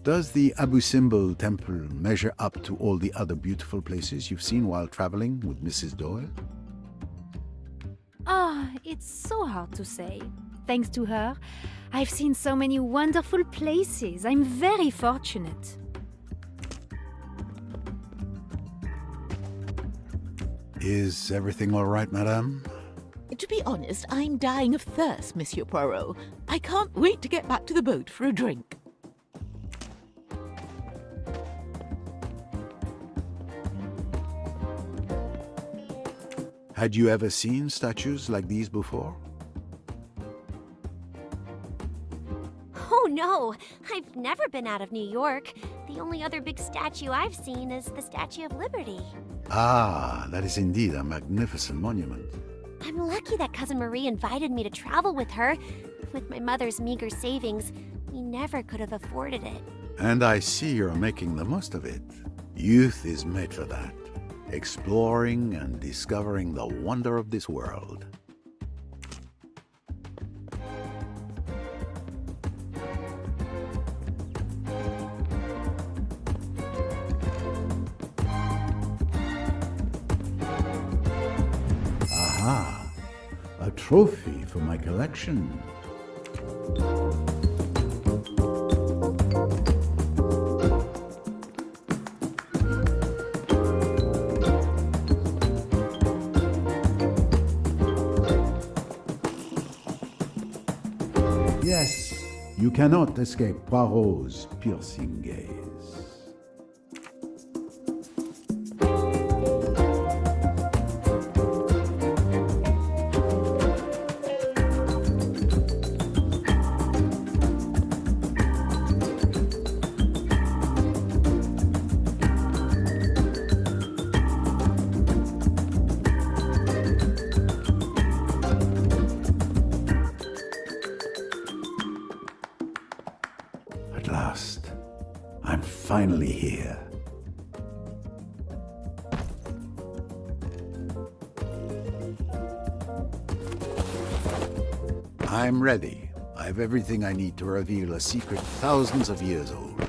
Does the Abu Simbel temple measure up to all the other beautiful places you've seen while traveling with Mrs. Doyle? It's so hard to say. Thanks to her, I've seen so many wonderful places. I'm very fortunate. Is everything all right, madame? To be honest, I'm dying of thirst, Monsieur Poirot. I can't wait to get back to the boat for a drink. Had you ever seen statues like these before? Oh no, I've never been out of New York. The only other big statue I've seen is the Statue of Liberty. Ah, that is indeed a magnificent monument. I'm lucky that Cousin Marie invited me to travel with her. With my mother's meager savings, we never could have afforded it. And I see you're making the most of it. Youth is made for that. Exploring and discovering the wonder of this world. Ah, a trophy for my collection. Yes, you cannot escape Poirot's piercing gaze. At last, I'm finally here. I'm ready. I have everything I need to reveal a secret thousands of years old.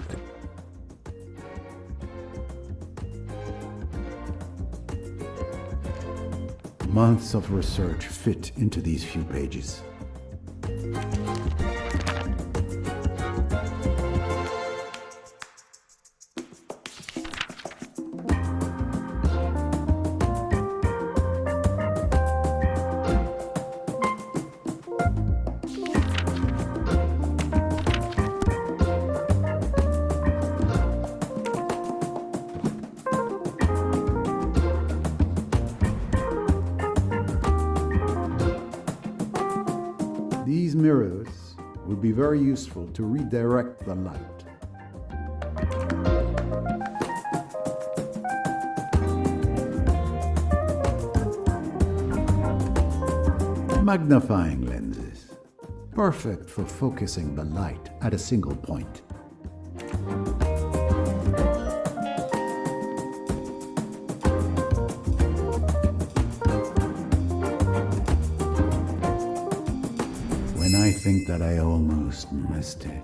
Months of research fit into these few pages. These mirrors will be very useful to redirect the light. Magnifying lenses, perfect for focusing the light at a single point. When I think that I almost missed it.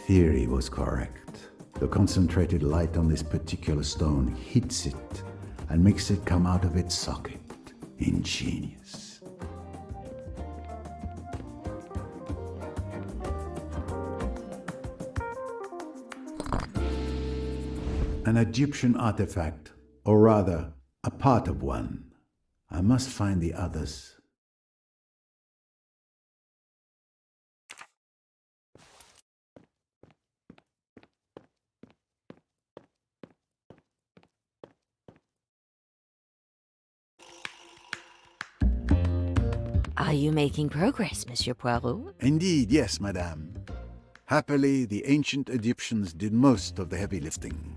Theory was correct. The concentrated light on this particular stone hits it and makes it come out of its socket. Ingenious. An Egyptian artifact, or rather, a part of one. I must find the others. Are you making progress, Monsieur Poirot? Indeed, yes, madame. Happily, the ancient Egyptians did most of the heavy lifting.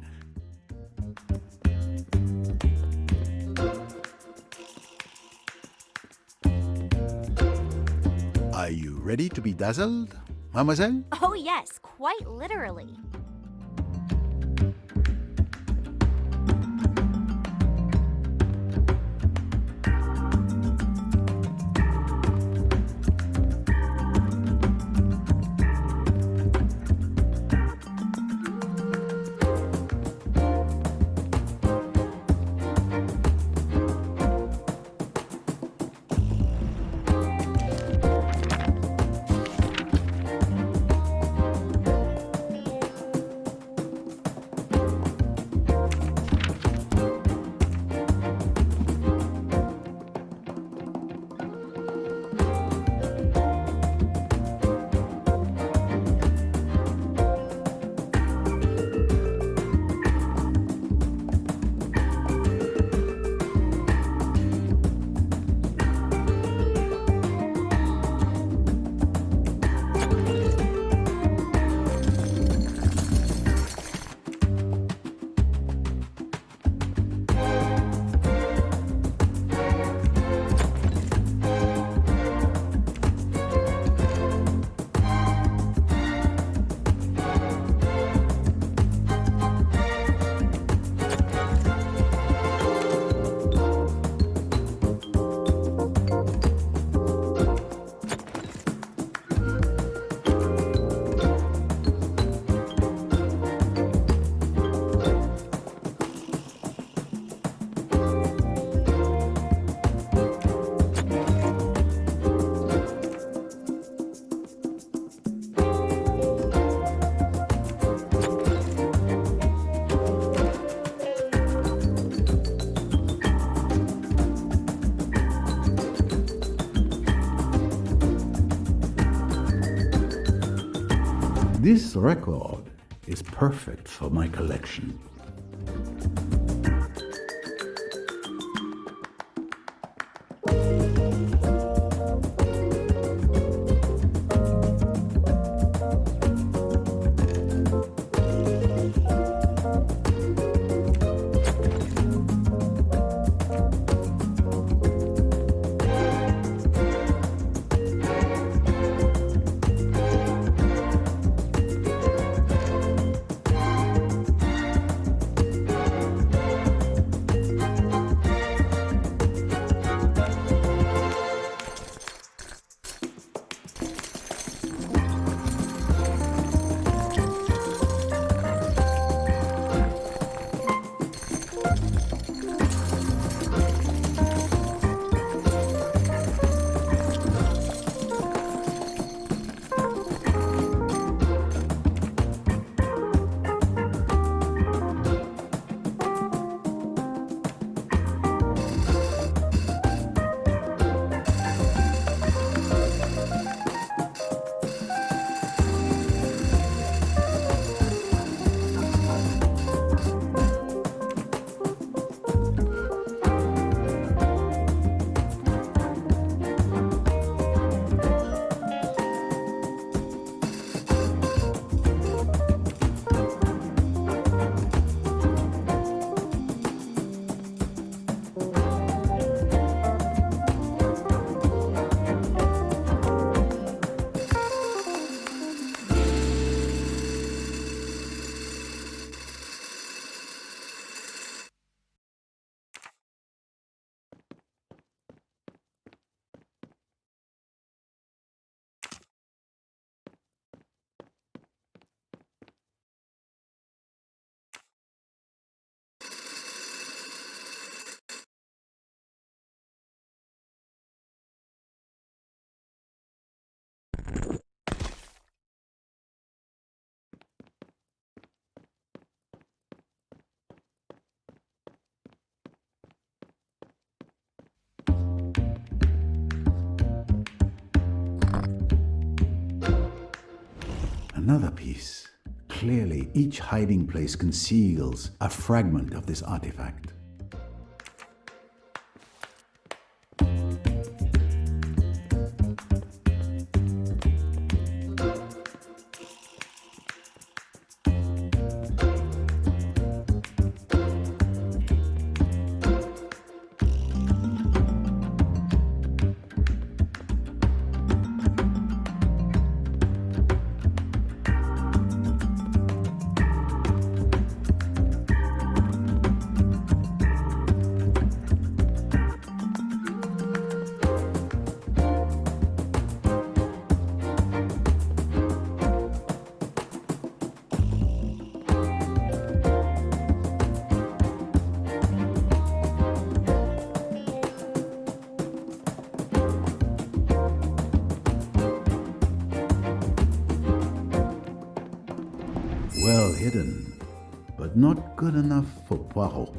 Are you ready to be dazzled, mademoiselle? Oh yes, quite literally. This record is perfect for my collection. Another piece. Clearly, each hiding place conceals a fragment of this artifact. Well hidden, but not good enough for Poirot.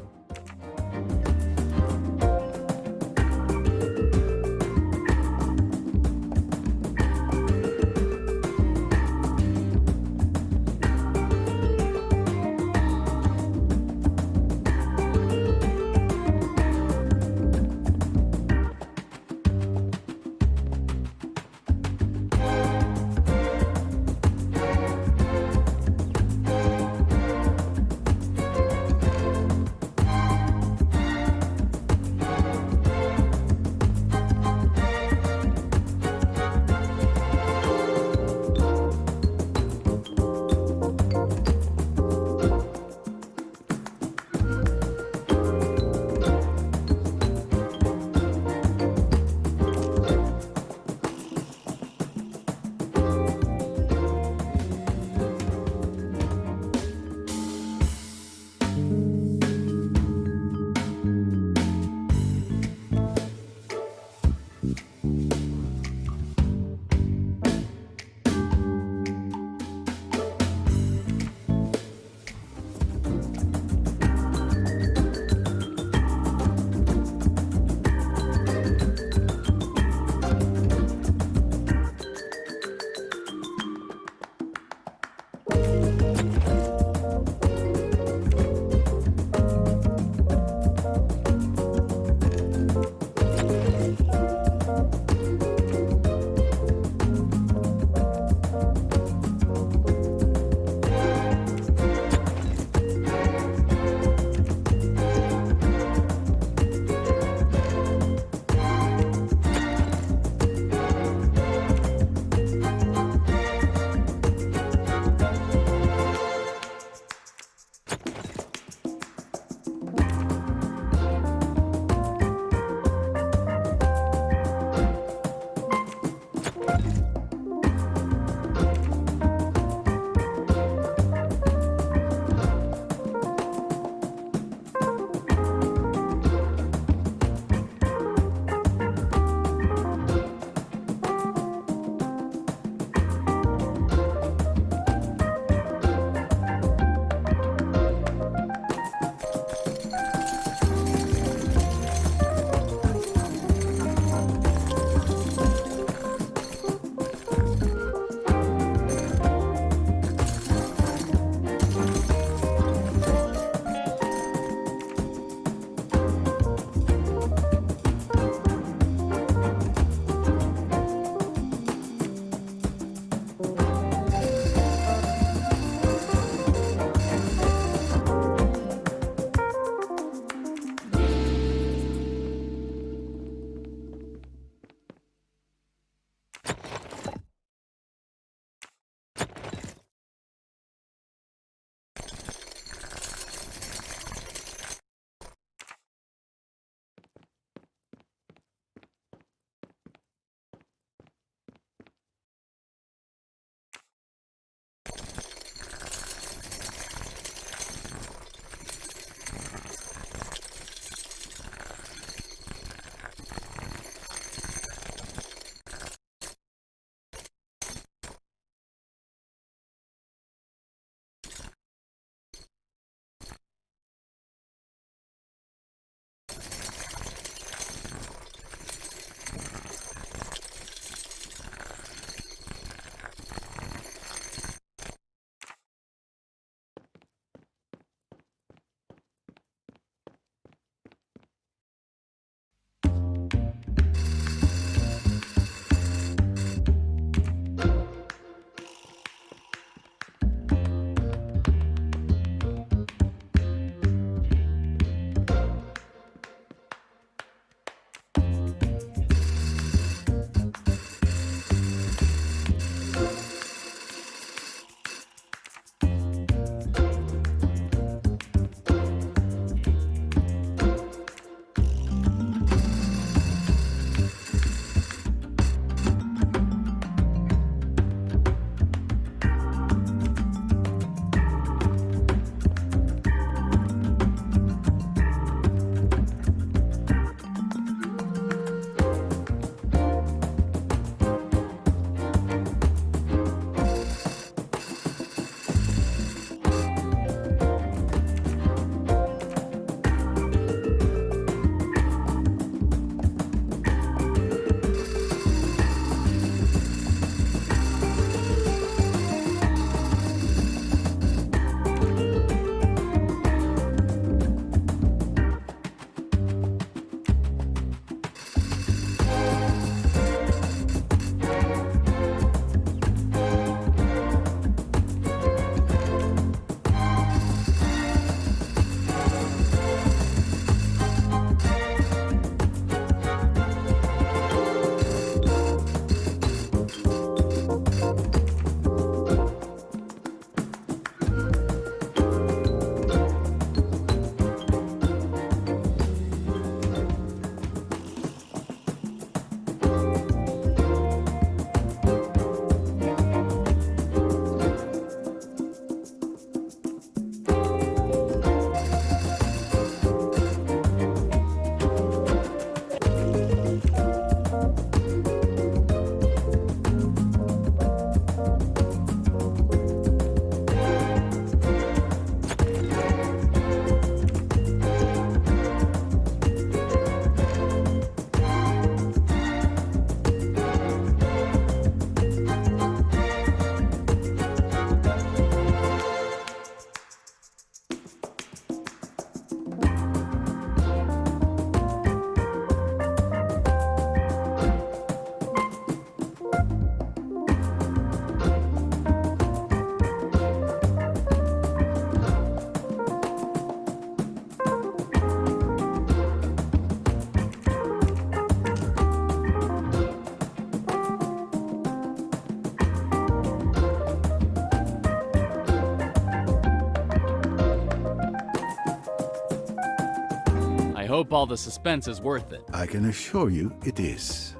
hope all the suspense is worth it. I can assure you it is.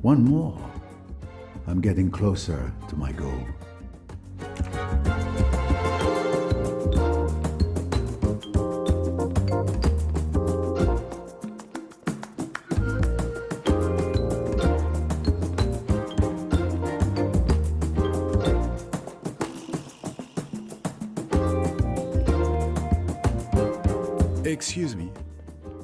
One more. I'm getting closer to my goal. Excuse me,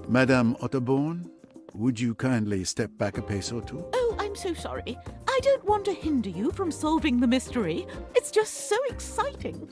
Madame Otterborn, would you kindly step back a pace or two? Oh, I'm so sorry. I don't want to hinder you from solving the mystery. It's just so exciting.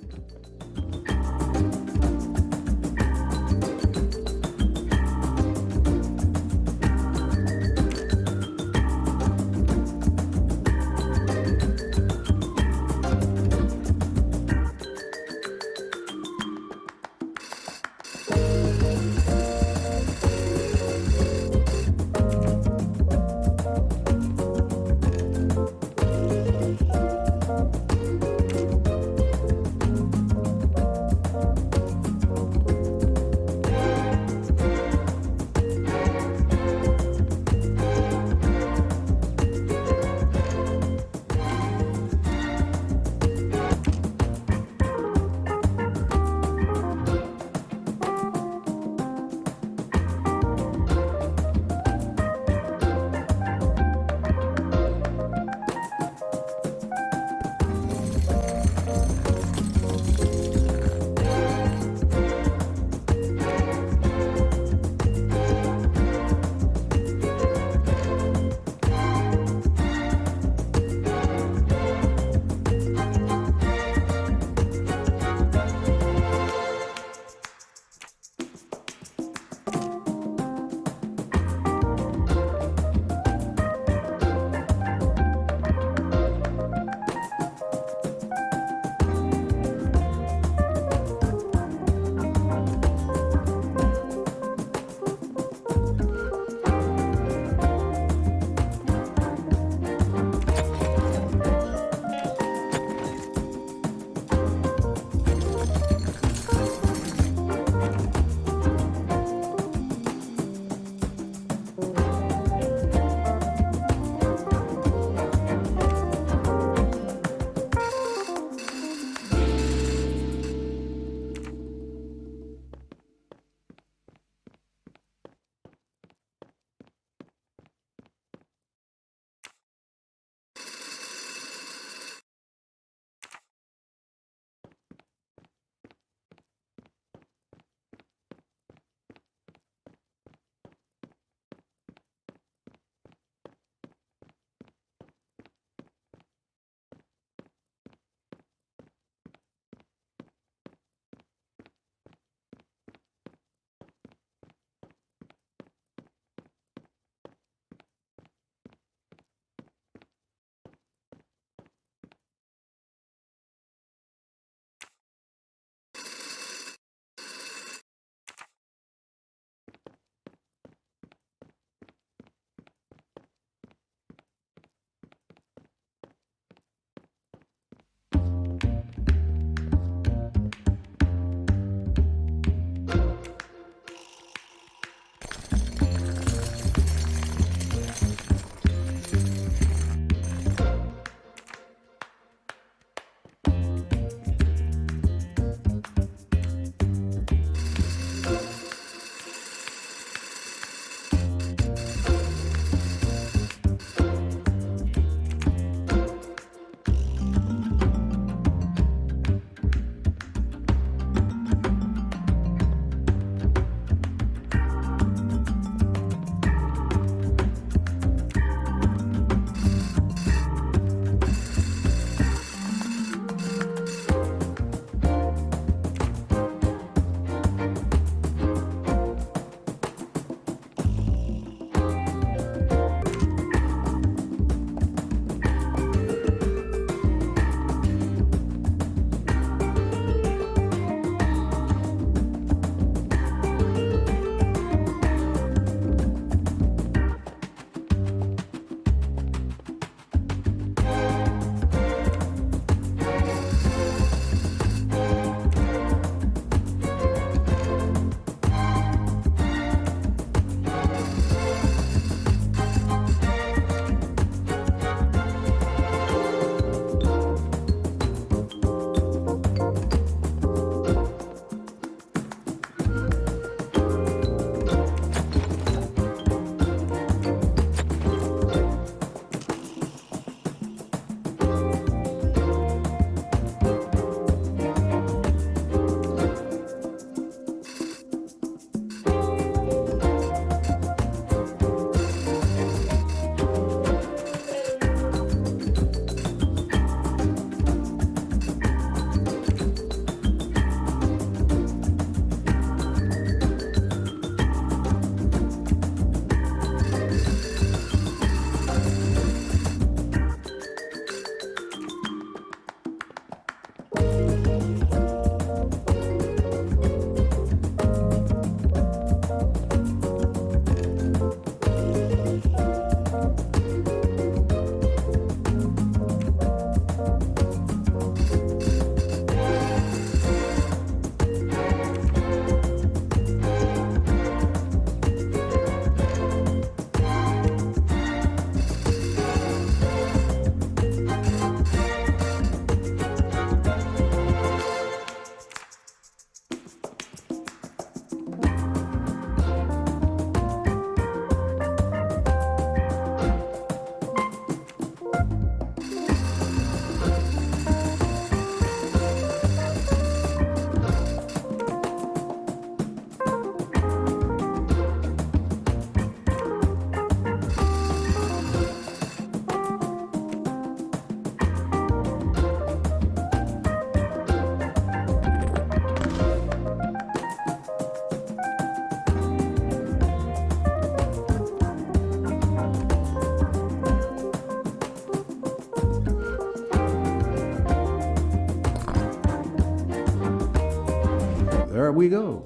we go.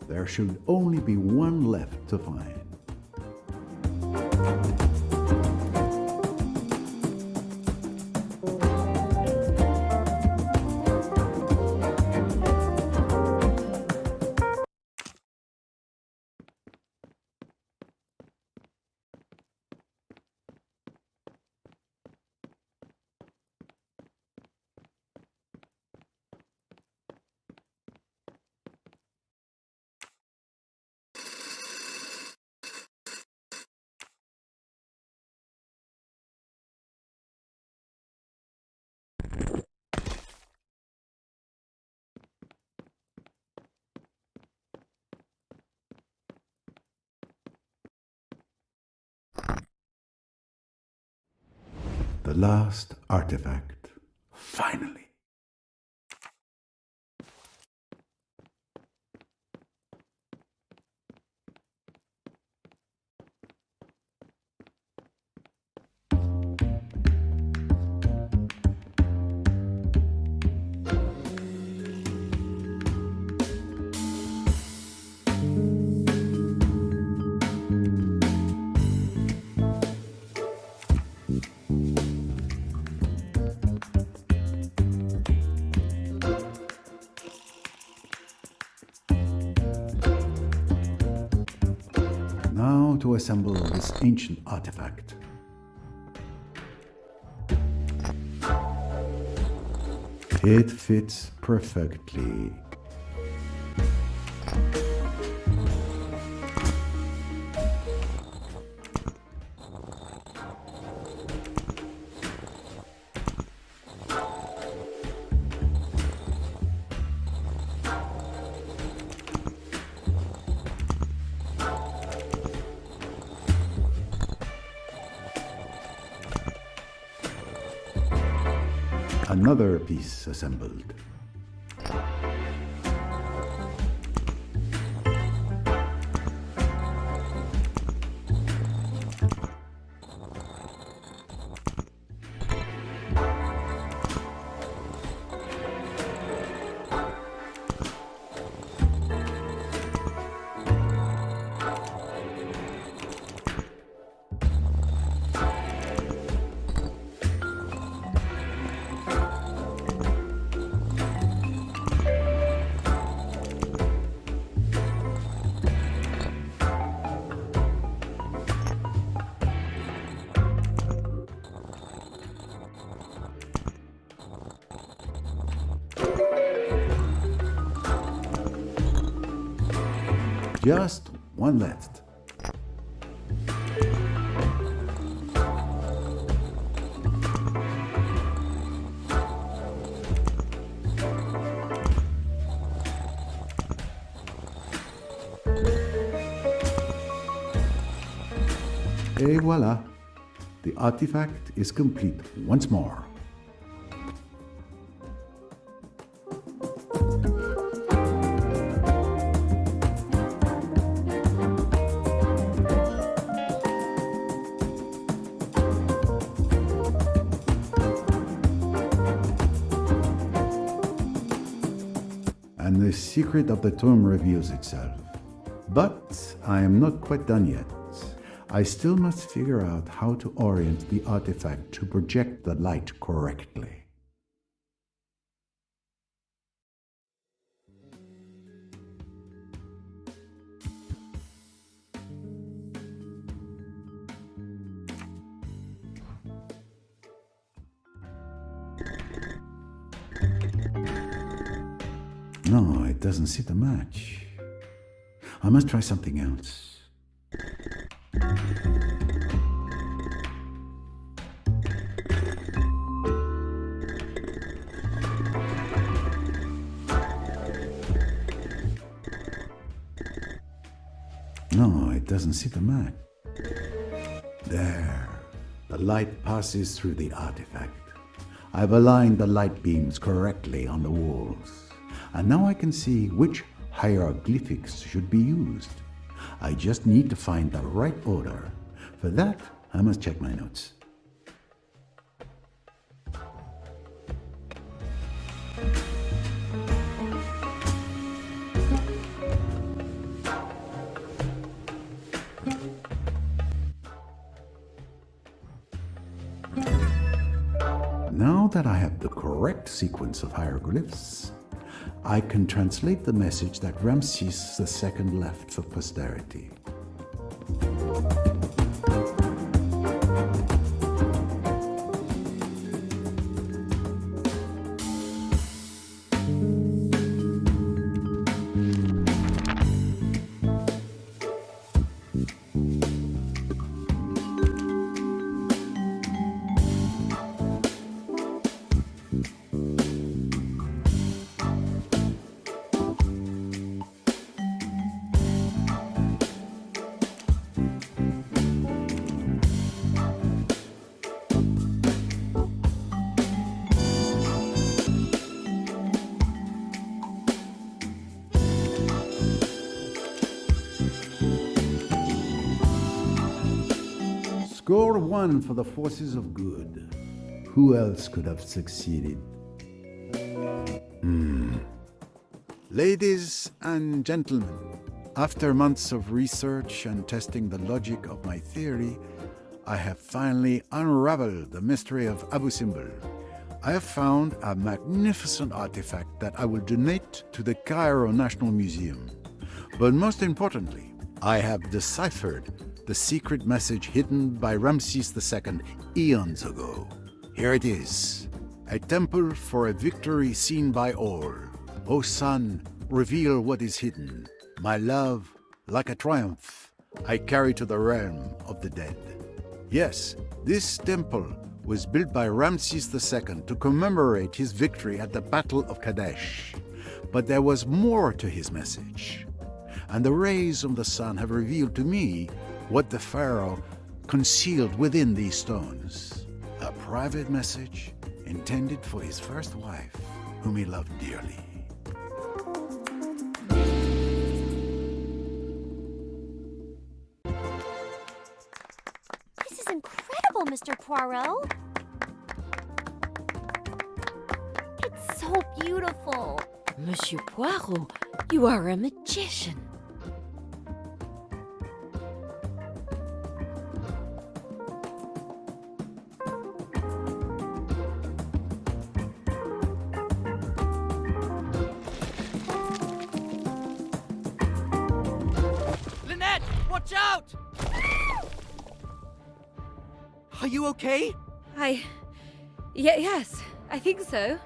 There should only be one left to find. The last artifact. Finally. Now to assemble this ancient artifact. It fits perfectly. Another piece assembled. Just one left. Et voila! The artifact is complete once more. And the secret of the tomb reveals itself. But I am not quite done yet. I still must figure out how to orient the artifact to project the light correctly. No, it doesn't seem to match. I must try something else. No, it doesn't seem to match. There. The light passes through the artifact. I've aligned the light beams correctly on the walls. And now I can see which hieroglyphics should be used. I just need to find the right order. For that, I must check my notes. that I have the correct sequence of hieroglyphs, I can translate the message that Ramses II left for posterity. Score 1 for the forces of good. Who else could have succeeded? Ladies and gentlemen, after months of research and testing the logic of my theory, I have finally unraveled the mystery of Abu Simbel. I have found a magnificent artifact that I will donate to the Cairo National Museum. But most importantly, I have deciphered the secret message hidden by Ramses II eons ago. Here it is, a temple for a victory seen by all. O sun, reveal what is hidden. My love, like a triumph, I carry to the realm of the dead. Yes, this temple was built by Ramses II to commemorate his victory at the Battle of Kadesh. But there was more to his message. And the rays of the sun have revealed to me what the pharaoh concealed within these stones. A private message intended for his first wife, whom he loved dearly. This is incredible, Mr. Poirot. It's so beautiful. Monsieur Poirot, you are a magician. Watch out! Are you okay? Yes, I think so.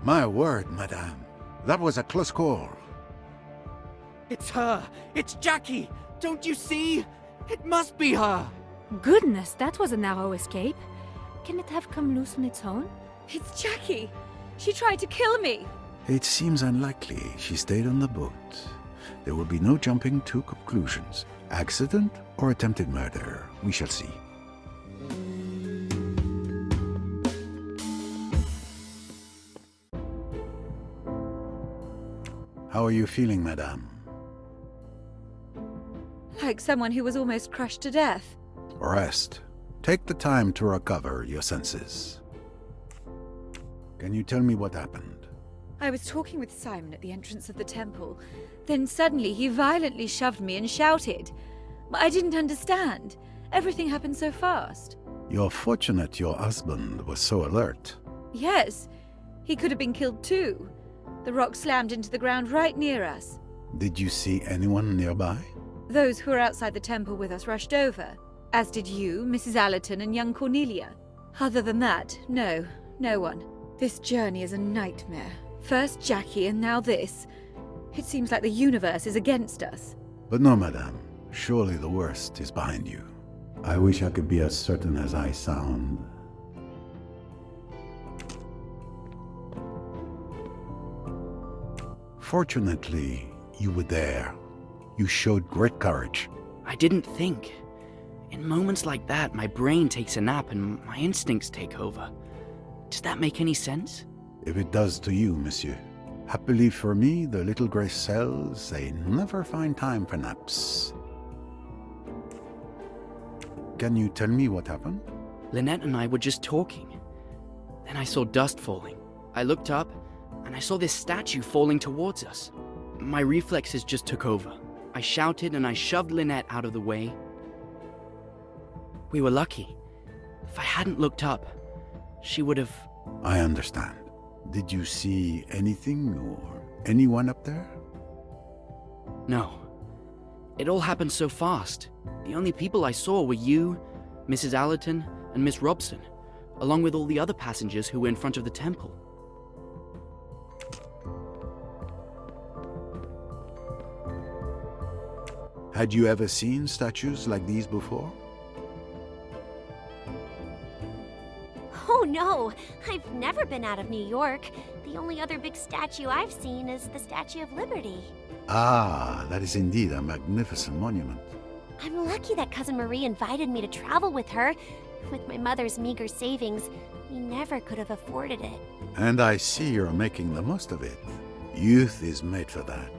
My word, madame. That was a close call. It's her! It's Jackie! Don't you see? It must be her! Goodness, that was a narrow escape. Can it have come loose on its own? It's Jackie! She tried to kill me! It seems unlikely she stayed on the boat. There will be no jumping to conclusions. Accident or attempted murder, we shall see. How are you feeling, madame? Like someone who was almost crushed to death. Rest. Take the time to recover your senses. Can you tell me what happened? I was talking with Simon at the entrance of the temple. Then suddenly he violently shoved me and shouted. But I didn't understand. Everything happened so fast. You're fortunate your husband was so alert. Yes, he could have been killed too. The rock slammed into the ground right near us. Did you see anyone nearby? Those who were outside the temple with us rushed over, as did you, Mrs. Allerton, and young Cornelia. Other than that, no one. This journey is a nightmare. First Jackie and now this. It seems like the universe is against us. But no, madame. Surely the worst is behind you. I wish I could be as certain as I sound. Fortunately, you were there. You showed great courage. I didn't think. In moments like that, my brain takes a nap and my instincts take over. Does that make any sense? If it does to you, monsieur. Happily for me, the little grey cells, they never find time for naps. Can you tell me what happened? Lynette and I were just talking. Then I saw dust falling. I looked up, and I saw this statue falling towards us. My reflexes just took over. I shouted and I shoved Lynette out of the way. We were lucky. If I hadn't looked up, she would have... I understand. Did you see anything or anyone up there? No. It all happened so fast. The only people I saw were you, Mrs. Allerton, and Miss Robson, along with all the other passengers who were in front of the temple. Had you ever seen statues like these before? Oh no, I've never been out of New York. The only other big statue I've seen is the Statue of Liberty. Ah, that is indeed a magnificent monument. I'm lucky that Cousin Marie invited me to travel with her. With my mother's meager savings, we never could have afforded it. And I see you're making the most of it. Youth is made for that.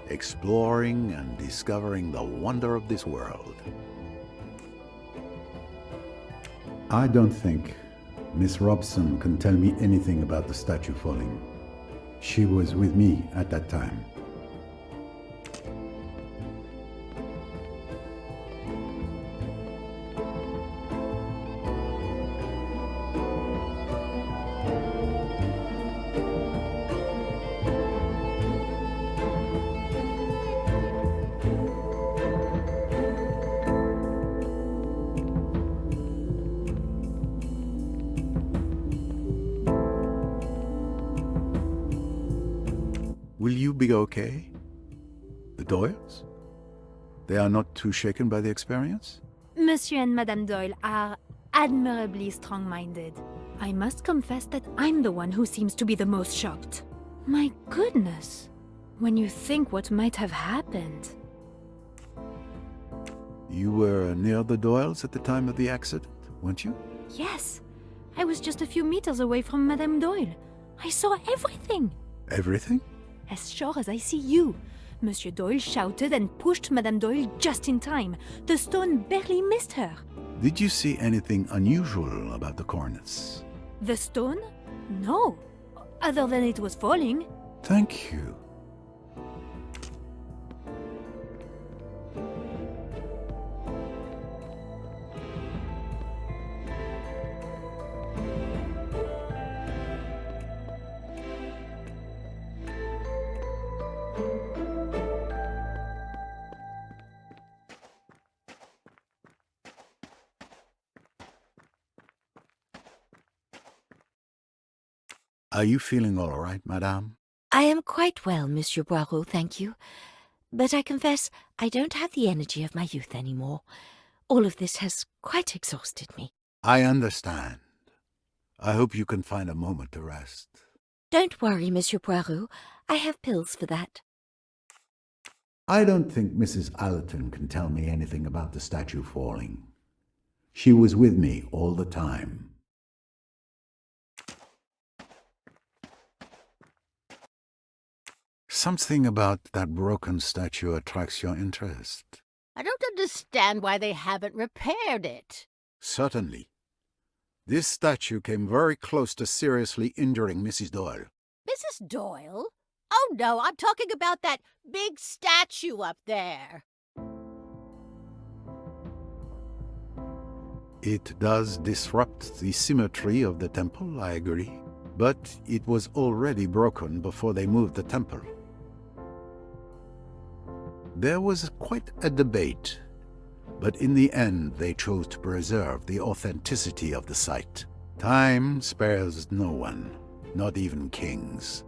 Exploring and discovering the wonder of this world. I don't think Miss Robson can tell me anything about the statue falling. She was with me at that time. Will you be okay? The Doyles? They are not too shaken by the experience? Monsieur and Madame Doyle are admirably strong-minded. I must confess that I'm the one who seems to be the most shocked. My goodness, when you think what might have happened. You were near the Doyles at the time of the accident, weren't you? Yes, I was just a few meters away from Madame Doyle. I saw everything. Everything? As sure as I see you. Monsieur Doyle shouted and pushed Madame Doyle just in time. The stone barely missed her. Did you see anything unusual about the cornice? The stone? No. Other than it was falling. Thank you. Are you feeling all right, madame? I am quite well, Monsieur Poirot, thank you. But I confess I don't have the energy of my youth anymore. All of this has quite exhausted me. I understand. I hope you can find a moment to rest. Don't worry, Monsieur Poirot. I have pills for that. I don't think Mrs. Allerton can tell me anything about the statue falling. She was with me all the time. Something about that broken statue attracts your interest. I don't understand why they haven't repaired it. Certainly. This statue came very close to seriously injuring Mrs. Doyle. Mrs. Doyle? Oh no, I'm talking about that big statue up there. It does disrupt the symmetry of the temple, I agree. But it was already broken before they moved the temple. There was quite a debate, but in the end they chose to preserve the authenticity of the site. Time spares no one, not even kings.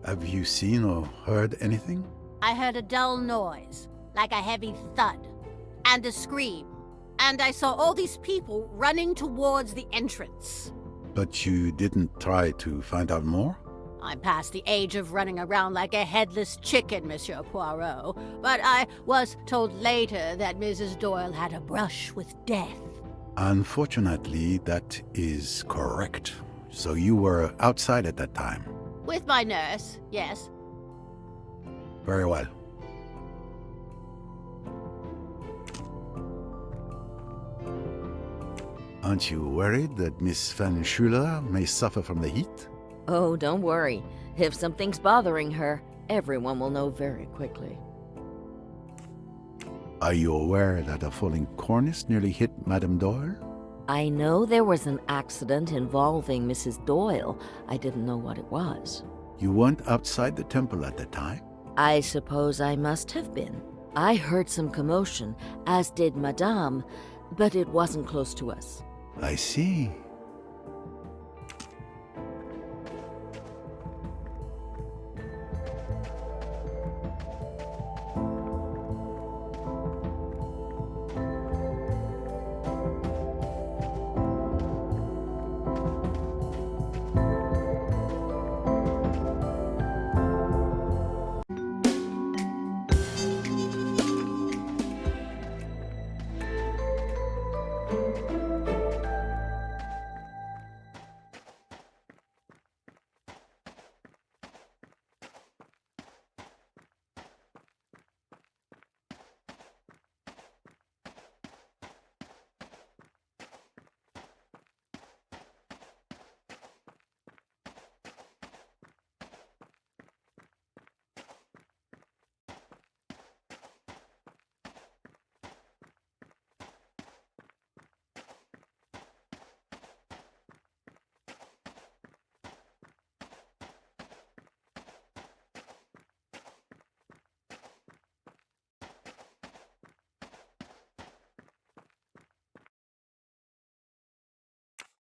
Have you seen or heard anything? I heard a dull noise, like a heavy thud, and a scream. And I saw all these people running towards the entrance. But you didn't try to find out more? I'm past the age of running around like a headless chicken, Monsieur Poirot. But I was told later that Mrs. Doyle had a brush with death. Unfortunately, that is correct. So you were outside at that time? With my nurse, yes. Very well. Aren't you worried that Miss Van Schuler may suffer from the heat? Oh, don't worry. If something's bothering her, everyone will know very quickly. Are you aware that a falling cornice nearly hit Madame Doyle? I know there was an accident involving Mrs. Doyle. I didn't know what it was. You weren't outside the temple at the time? I suppose I must have been. I heard some commotion, as did Madame, but it wasn't close to us. I see.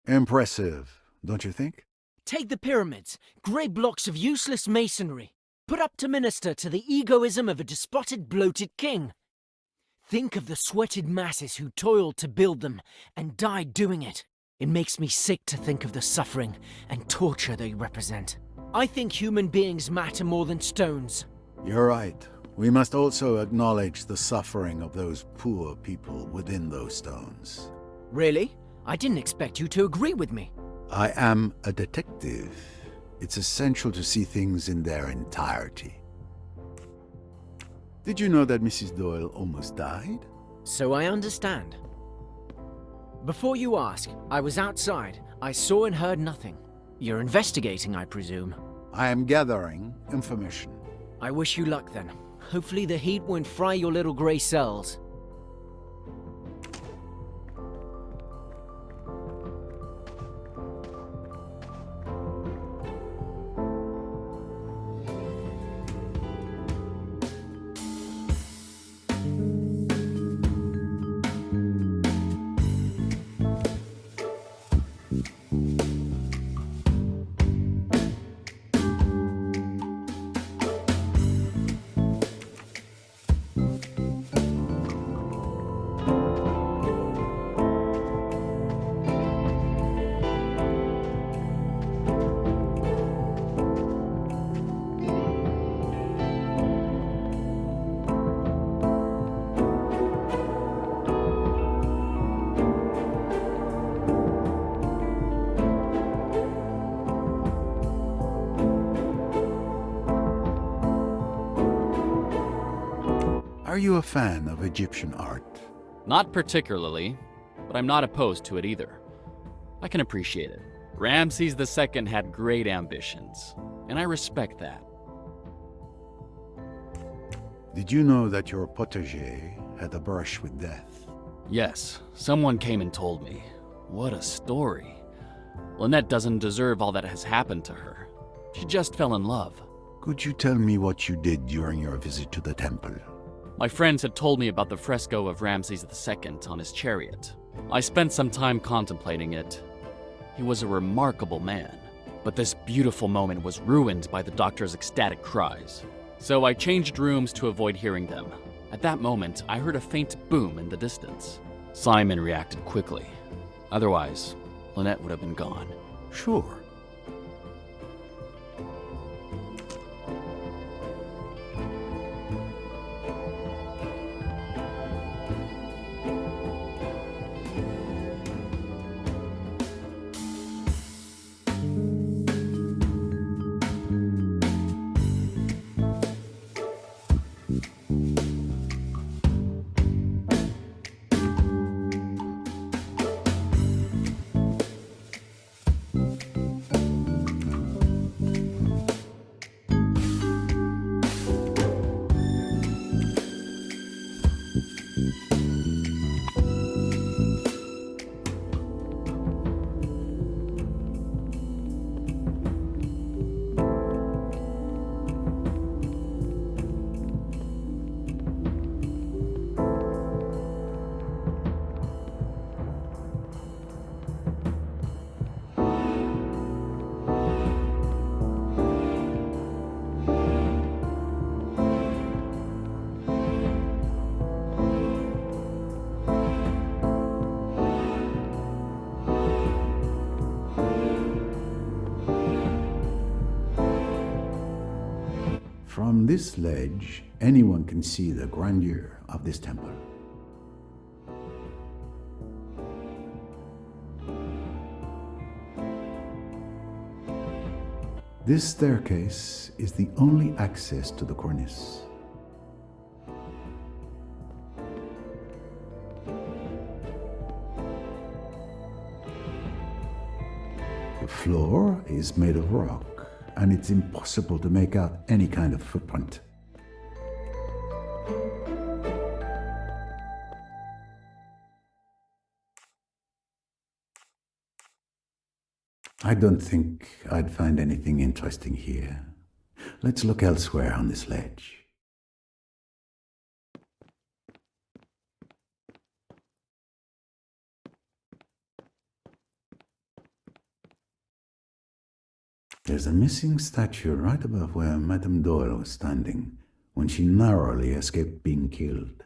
Impressive, don't you think? Take the pyramids, grey blocks of useless masonry, put up to minister to the egoism of a despoted, bloated king. Think of the sweated masses who toiled to build them and died doing it. It makes me sick to think of the suffering and torture they represent. I think human beings matter more than stones. You're right. We must also acknowledge the suffering of those poor people within those stones. Really? I didn't expect you to agree with me. I am a detective. It's essential to see things in their entirety. Did you know that Mrs. Doyle almost died? So I understand. Before you ask, I was outside. I saw and heard nothing. You're investigating, I presume. I am gathering information. I wish you luck then. Hopefully the heat won't fry your little grey cells. Are you a fan of Egyptian art? Not particularly, but I'm not opposed to it either. I can appreciate it. Ramses II had great ambitions, and I respect that. Did you know that your protégé had a brush with death? Yes, someone came and told me. What a story. Lynette doesn't deserve all that has happened to her. She just fell in love. Could you tell me what you did during your visit to the temple? My friends had told me about the fresco of Ramses II on his chariot. I spent some time contemplating it. He was a remarkable man, but this beautiful moment was ruined by the doctor's ecstatic cries. So I changed rooms to avoid hearing them. At that moment, I heard a faint boom in the distance. Simon reacted quickly. Otherwise, Lynette would have been gone. Sure. From this ledge, anyone can see the grandeur of this temple. This staircase is the only access to the cornice. The floor is made of rock, and it's impossible to make out any kind of footprint. I don't think I'd find anything interesting here. Let's look elsewhere on this ledge. There's a missing statue right above where Madame Doyle was standing when she narrowly escaped being killed.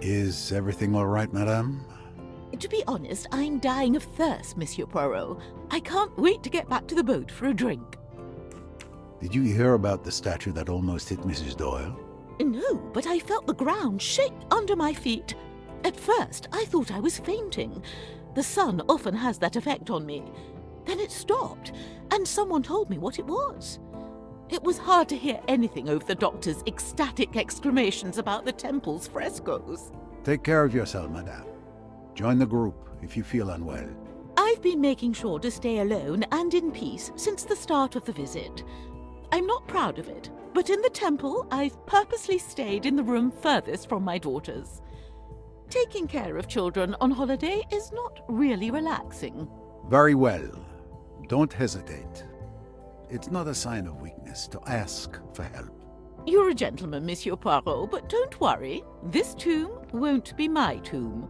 Is everything all right, madame? To be honest, I'm dying of thirst, Monsieur Poirot. I can't wait to get back to the boat for a drink. Did you hear about the statue that almost hit Mrs. Doyle? No, but I felt the ground shake under my feet. At first, I thought I was fainting. The sun often has that effect on me. Then it stopped, and someone told me what it was. It was hard to hear anything over the doctor's ecstatic exclamations about the temple's frescoes. Take care of yourself, madame. Join the group if you feel unwell. I've been making sure to stay alone and in peace since the start of the visit. I'm not proud of it, but in the temple, I've purposely stayed in the room furthest from my daughters. Taking care of children on holiday is not really relaxing. Very well. Don't hesitate. It's not a sign of weakness to ask for help. You're a gentleman, Monsieur Poirot, but don't worry. This tomb won't be my tomb.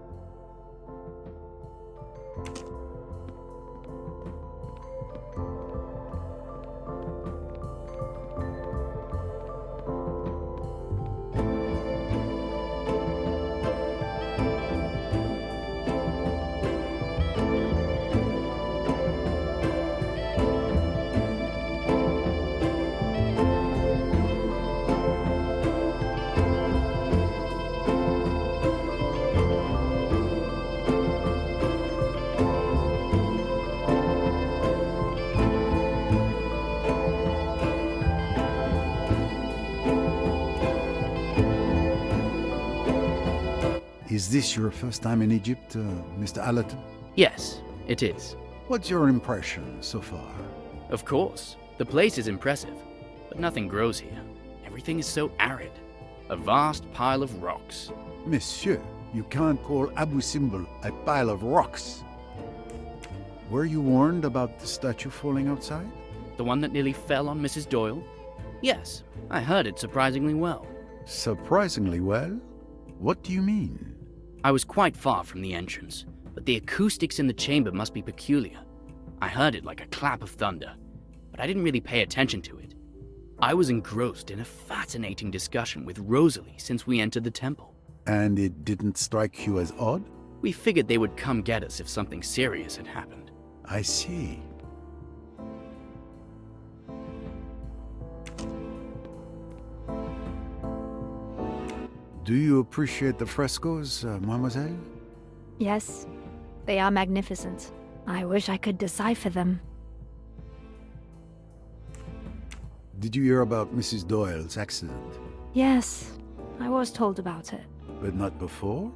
Is this your first time in Egypt, Mr. Allerton? Yes, it is. What's your impression so far? Of course. The place is impressive, but nothing grows here. Everything is so arid. A vast pile of rocks. Monsieur, you can't call Abu Simbel a pile of rocks. Were you warned about the statue falling outside? The one that nearly fell on Mrs. Doyle? Yes, I heard it surprisingly well. Surprisingly well? What do you mean? I was quite far from the entrance, but the acoustics in the chamber must be peculiar. I heard it like a clap of thunder, but I didn't really pay attention to it. I was engrossed in a fascinating discussion with Rosalie since we entered the temple. And it didn't strike you as odd? We figured they would come get us if something serious had happened. I see. Do you appreciate the frescoes, mademoiselle? Yes, they are magnificent. I wish I could decipher them. Did you hear about Mrs. Doyle's accident? Yes, I was told about it. But not before?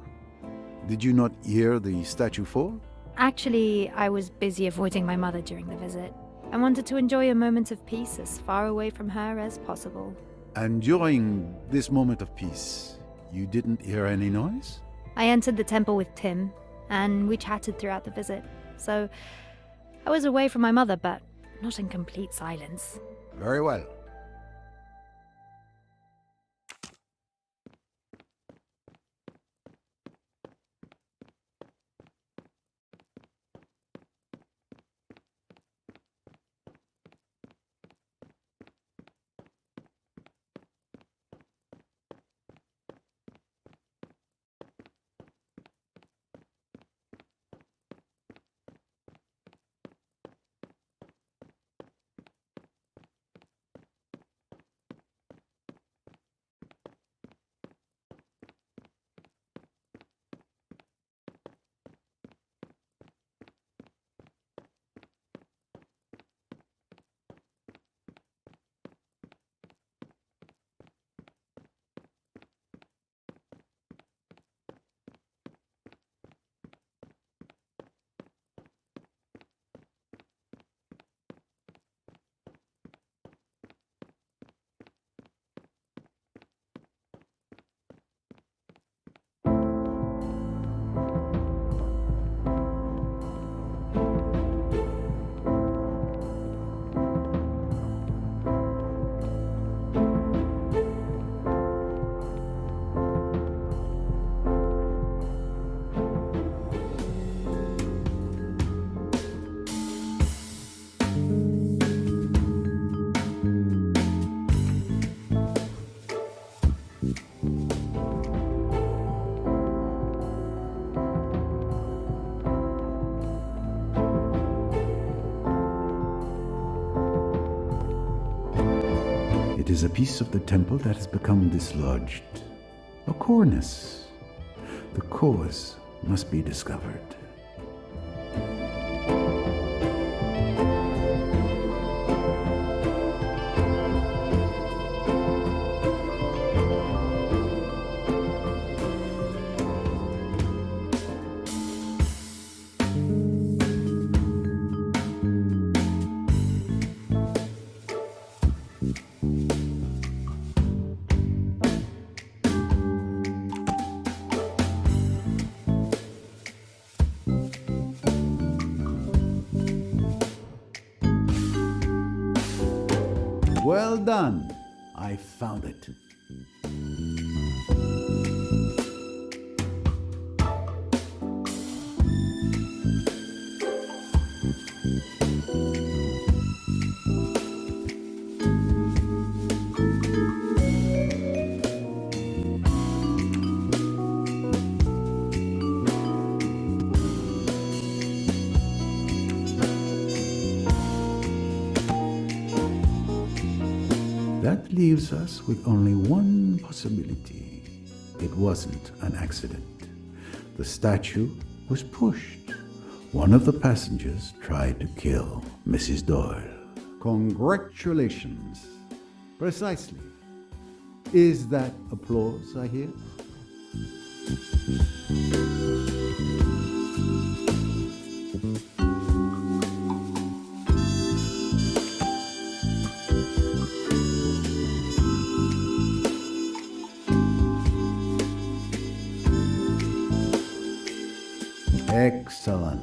Did you not hear the statue fall? Actually, I was busy avoiding my mother during the visit. I wanted to enjoy a moment of peace as far away from her as possible. And during this moment of peace, you didn't hear any noise? I entered the temple with Tim, and we chatted throughout the visit. So, I was away from my mother, but not in complete silence. Very well. It is a piece of the temple that has become dislodged. A cornice. The cause must be discovered. Well done. I found it. That leaves us with only one possibility. It wasn't an accident. The statue was pushed. One of the passengers tried to kill Mrs. Doyle. Congratulations. Precisely. Is that applause I hear? Excellent.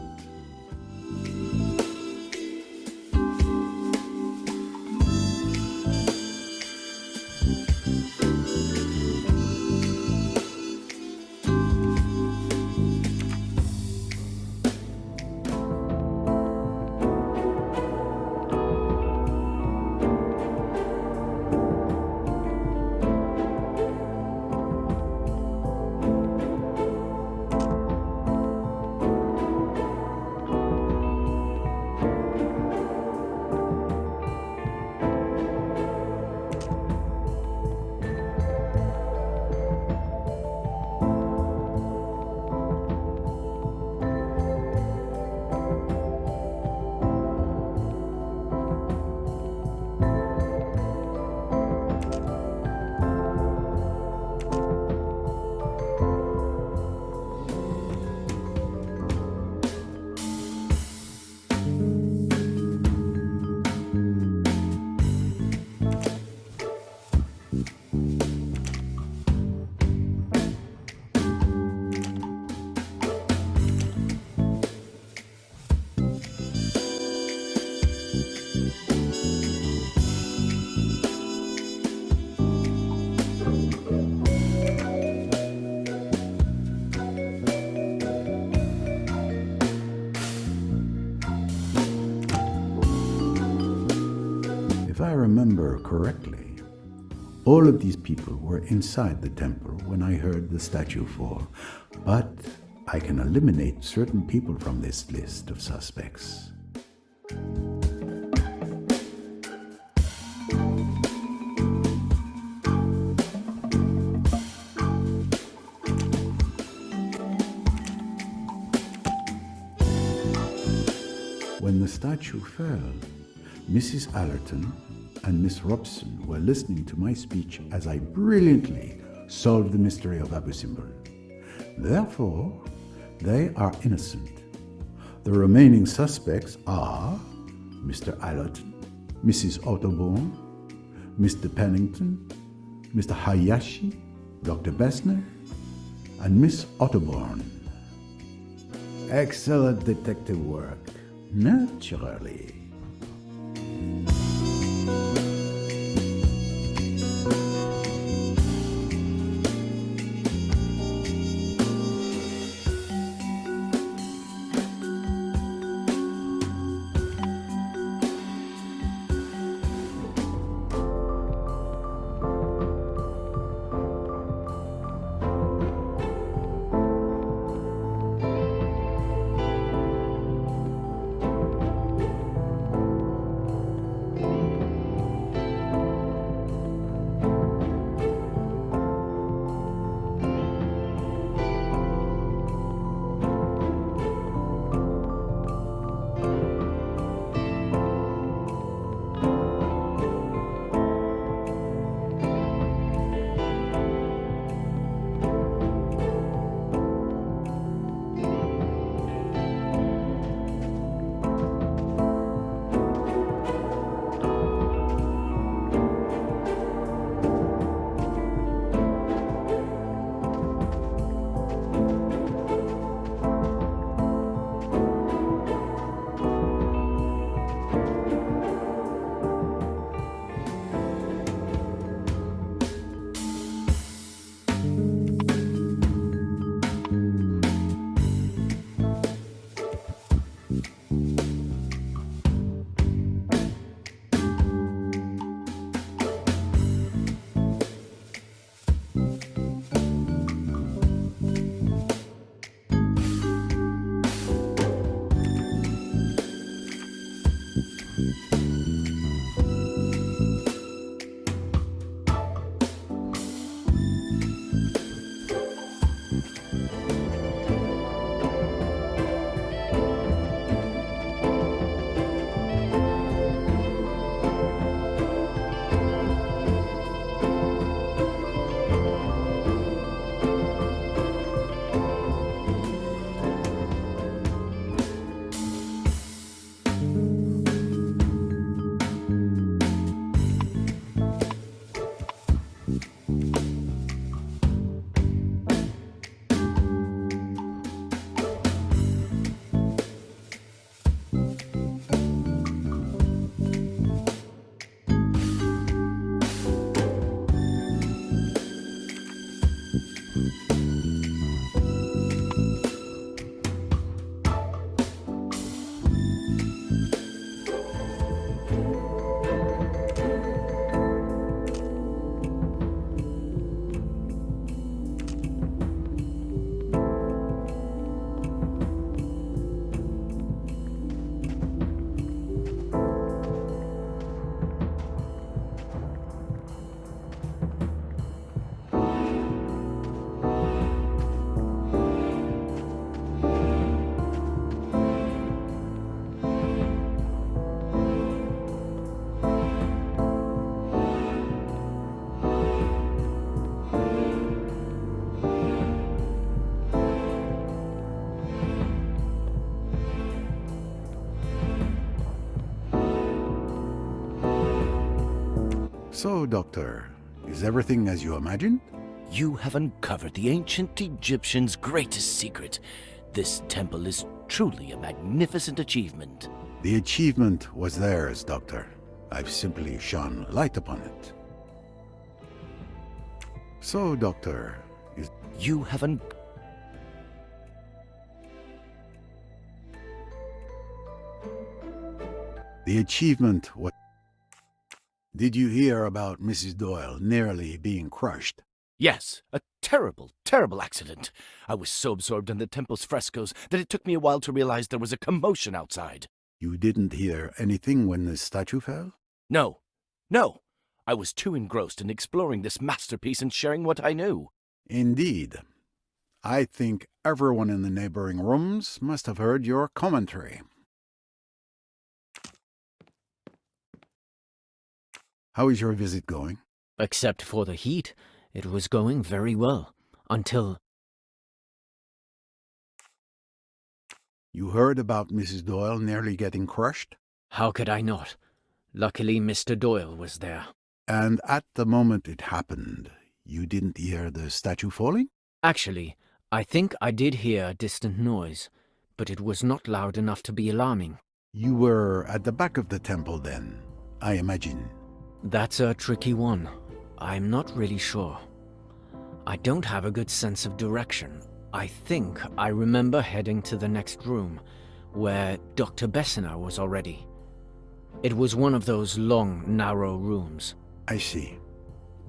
remember correctly, all of these people were inside the temple when I heard the statue fall, but I can eliminate certain people from this list of suspects. When the statue fell, Mrs. Allerton and Miss Robson were listening to my speech as I brilliantly solved the mystery of Abu Simbel. Therefore, they are innocent. The remaining suspects are Mr. Allerton, Mrs. Otterborn, Mr. Pennington, Mr. Hayashi, Dr. Bessner, and Miss Otterborn. Excellent detective work. Naturally. So, Doctor, is everything as you imagined? You have uncovered the ancient Egyptians' greatest secret. This temple is truly a magnificent achievement. The achievement was theirs, Doctor. I've simply shone light upon it. So, Doctor, is... You have The achievement was... Did you hear about Mrs. Doyle nearly being crushed? Yes, a terrible, terrible accident. I was so absorbed in the temple's frescoes that it took me a while to realize there was a commotion outside. You didn't hear anything when the statue fell? No, no. I was too engrossed in exploring this masterpiece and sharing what I knew. Indeed. I think everyone in the neighboring rooms must have heard your commentary. How is your visit going? Except for the heat, it was going very well. Until... You heard about Mrs. Doyle nearly getting crushed? How could I not? Luckily, Mr. Doyle was there. And at the moment it happened, you didn't hear the statue falling? Actually, I think I did hear a distant noise, but it was not loud enough to be alarming. You were at the back of the temple then, I imagine. That's a tricky one. I'm not really sure. I don't have a good sense of direction. I think I remember heading to the next room, where Dr. Bessiner was already. It was one of those long, narrow rooms. I see.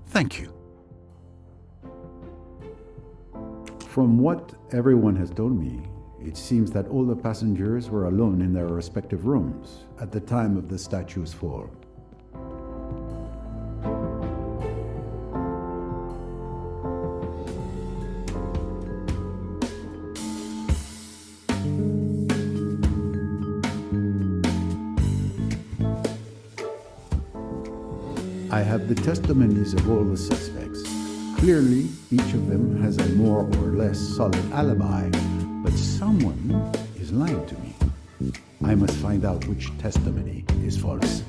Thank you. From what everyone has told me, it seems that all the passengers were alone in their respective rooms at the time of the statue's fall. I have the testimonies of all the suspects. Clearly, each of them has a more or less solid alibi, but someone is lying to me. I must find out which testimony is false.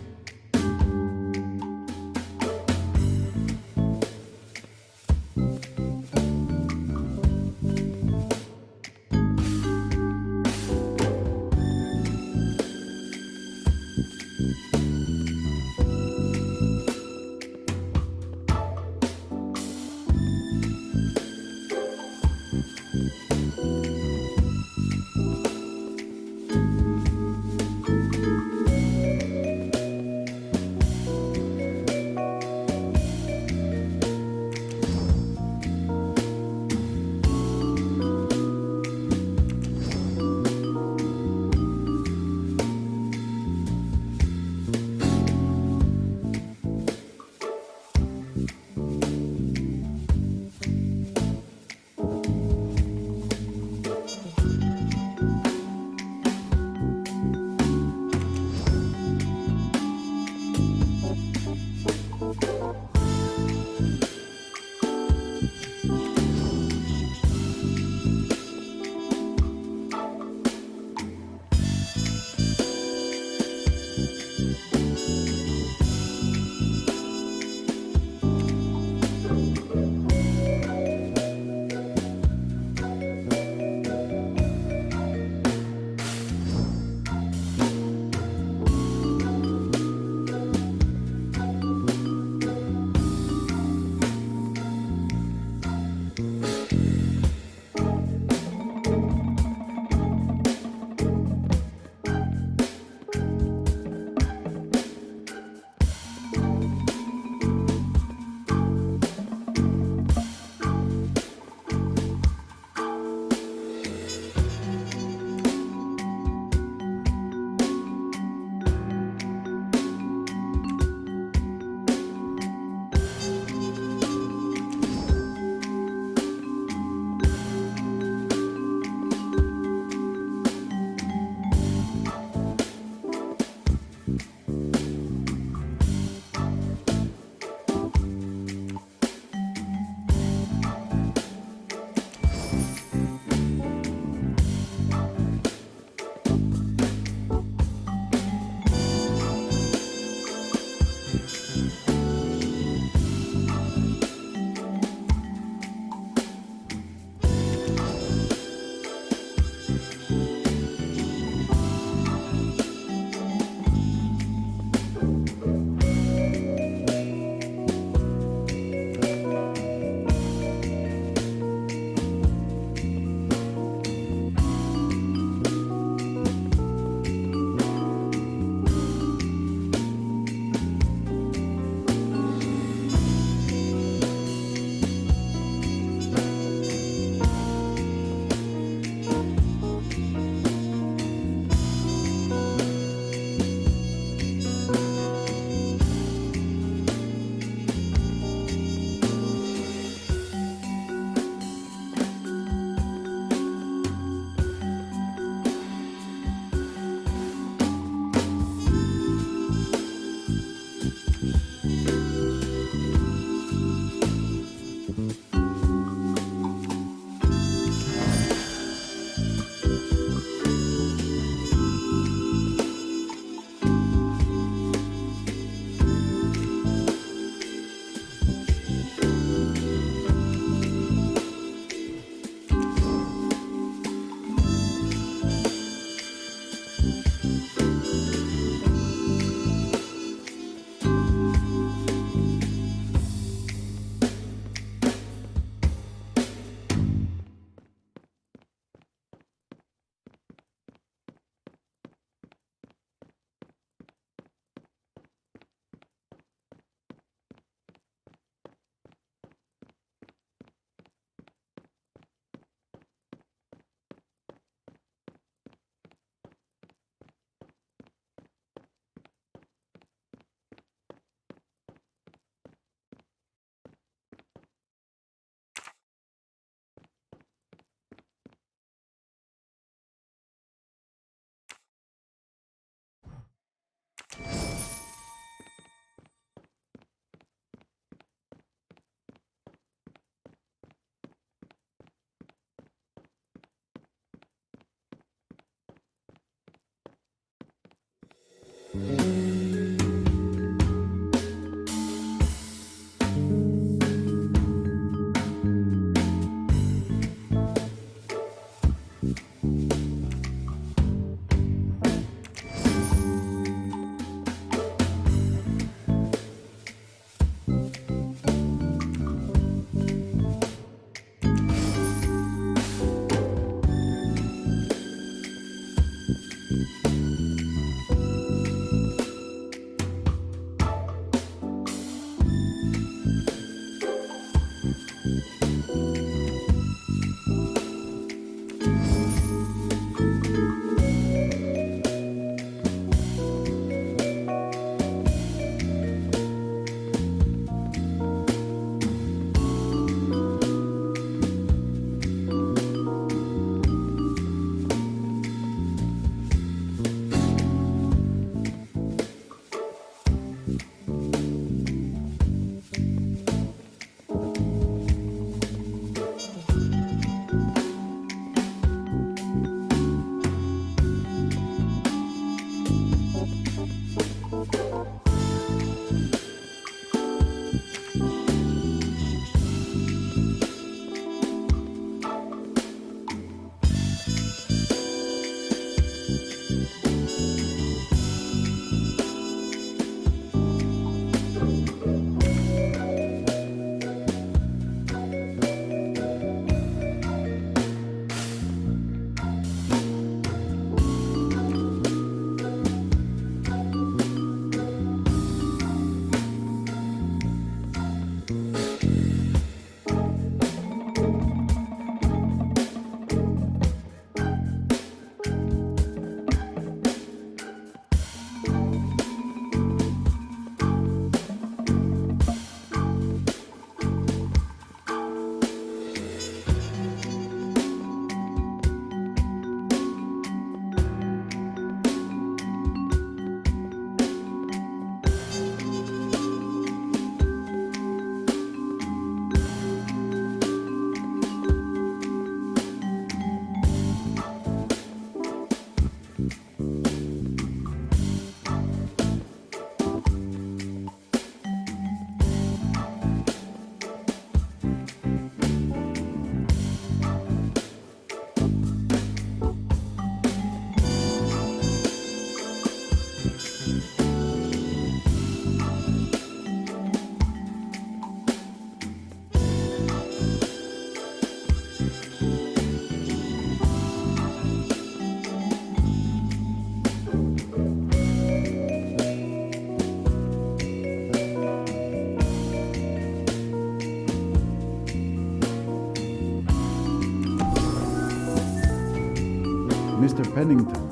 Mr. Pennington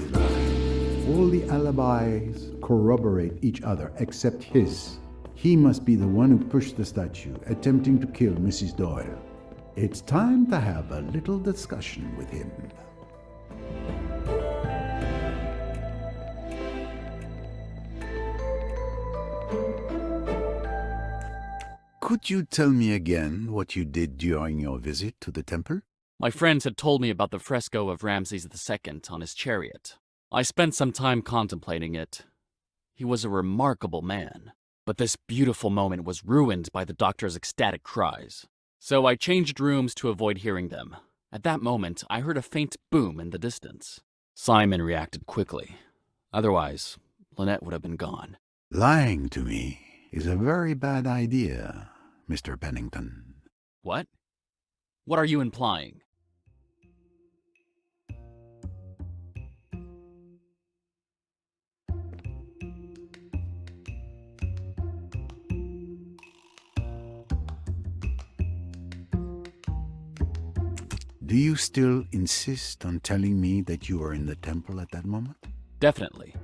is lying. All the alibis corroborate each other except his. He must be the one who pushed the statue, attempting to kill Mrs. Doyle. It's time to have a little discussion with him. Could you tell me again what you did during your visit to the temple? My friends had told me about the fresco of Ramses II on his chariot. I spent some time contemplating it. He was a remarkable man, but this beautiful moment was ruined by the doctor's ecstatic cries. So I changed rooms to avoid hearing them. At that moment, I heard a faint boom in the distance. Simon reacted quickly. Otherwise, Lynette would have been gone. Lying to me is a very bad idea, Mr. Pennington. What? What are you implying? Do you still insist on telling me that you were in the temple at that moment? Definitely.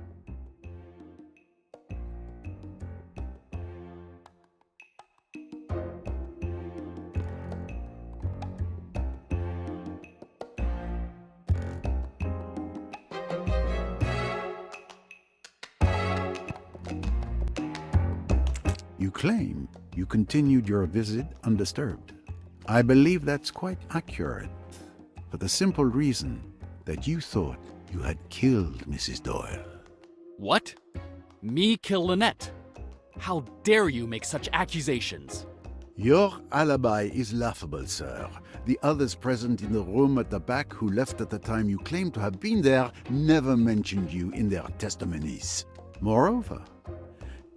You claim you continued your visit undisturbed. I believe that's quite accurate, for the simple reason that you thought you had killed Mrs. Doyle. What? Me kill Lynette? How dare you make such accusations? Your alibi is laughable, sir. The others present in the room at the back who left at the time you claim to have been there never mentioned you in their testimonies. Moreover,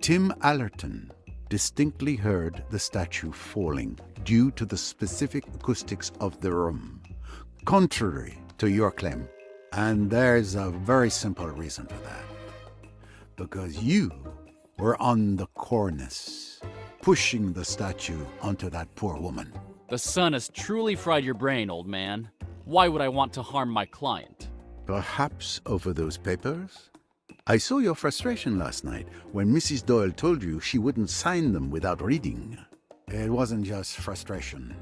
Tim Allerton distinctly heard the statue falling due to the specific acoustics of the room, contrary to your claim. And there's a very simple reason for that. Because you were on the cornice, pushing the statue onto that poor woman. The sun has truly fried your brain, old man. Why would I want to harm my client? Perhaps over those papers? I saw your frustration last night when Mrs. Doyle told you she wouldn't sign them without reading. It wasn't just frustration.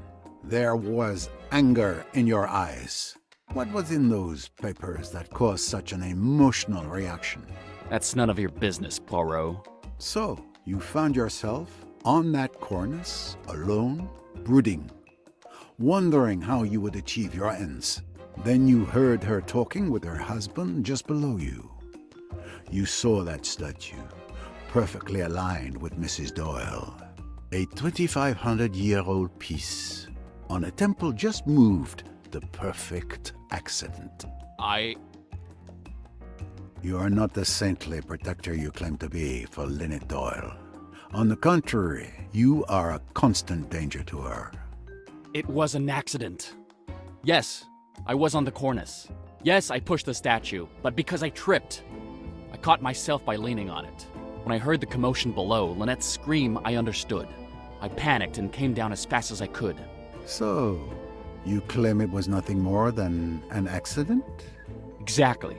There was anger in your eyes. What was in those papers that caused such an emotional reaction? That's none of your business, Poirot. So, you found yourself on that cornice, alone, brooding, wondering how you would achieve your ends. Then you heard her talking with her husband just below you. You saw that statue, perfectly aligned with Mrs. Doyle. A 2,500-year-old piece on a temple just moved. The perfect accident. You are not the saintly protector you claim to be for Lynette Doyle. On the contrary, you are a constant danger to her. It was an accident. Yes, I was on the cornice. Yes, I pushed the statue, but because I tripped. I caught myself by leaning on it. When I heard the commotion below, Lynette's scream, I understood. I panicked and came down as fast as I could. So, you claim it was nothing more than an accident? Exactly.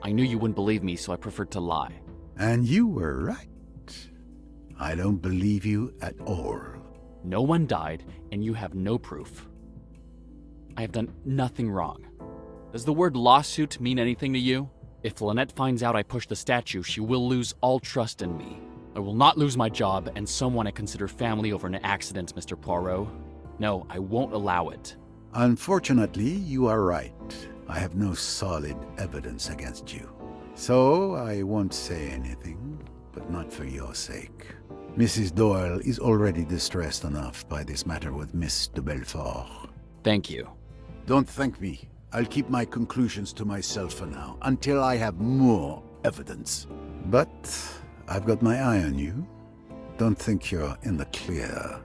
I knew you wouldn't believe me, so I preferred to lie. And you were right. I don't believe you at all. No one died, and you have no proof. I have done nothing wrong. Does the word lawsuit mean anything to you? If Lynette finds out I pushed the statue, she will lose all trust in me. I will not lose my job and someone I consider family over an accident, Mr. Poirot. No, I won't allow it. Unfortunately, you are right. I have no solid evidence against you. So I won't say anything, but not for your sake. Mrs. Doyle is already distressed enough by this matter with Miss de Belfort. Thank you. Don't thank me. I'll keep my conclusions to myself for now, until I have more evidence. But I've got my eye on you. Don't think you're in the clear.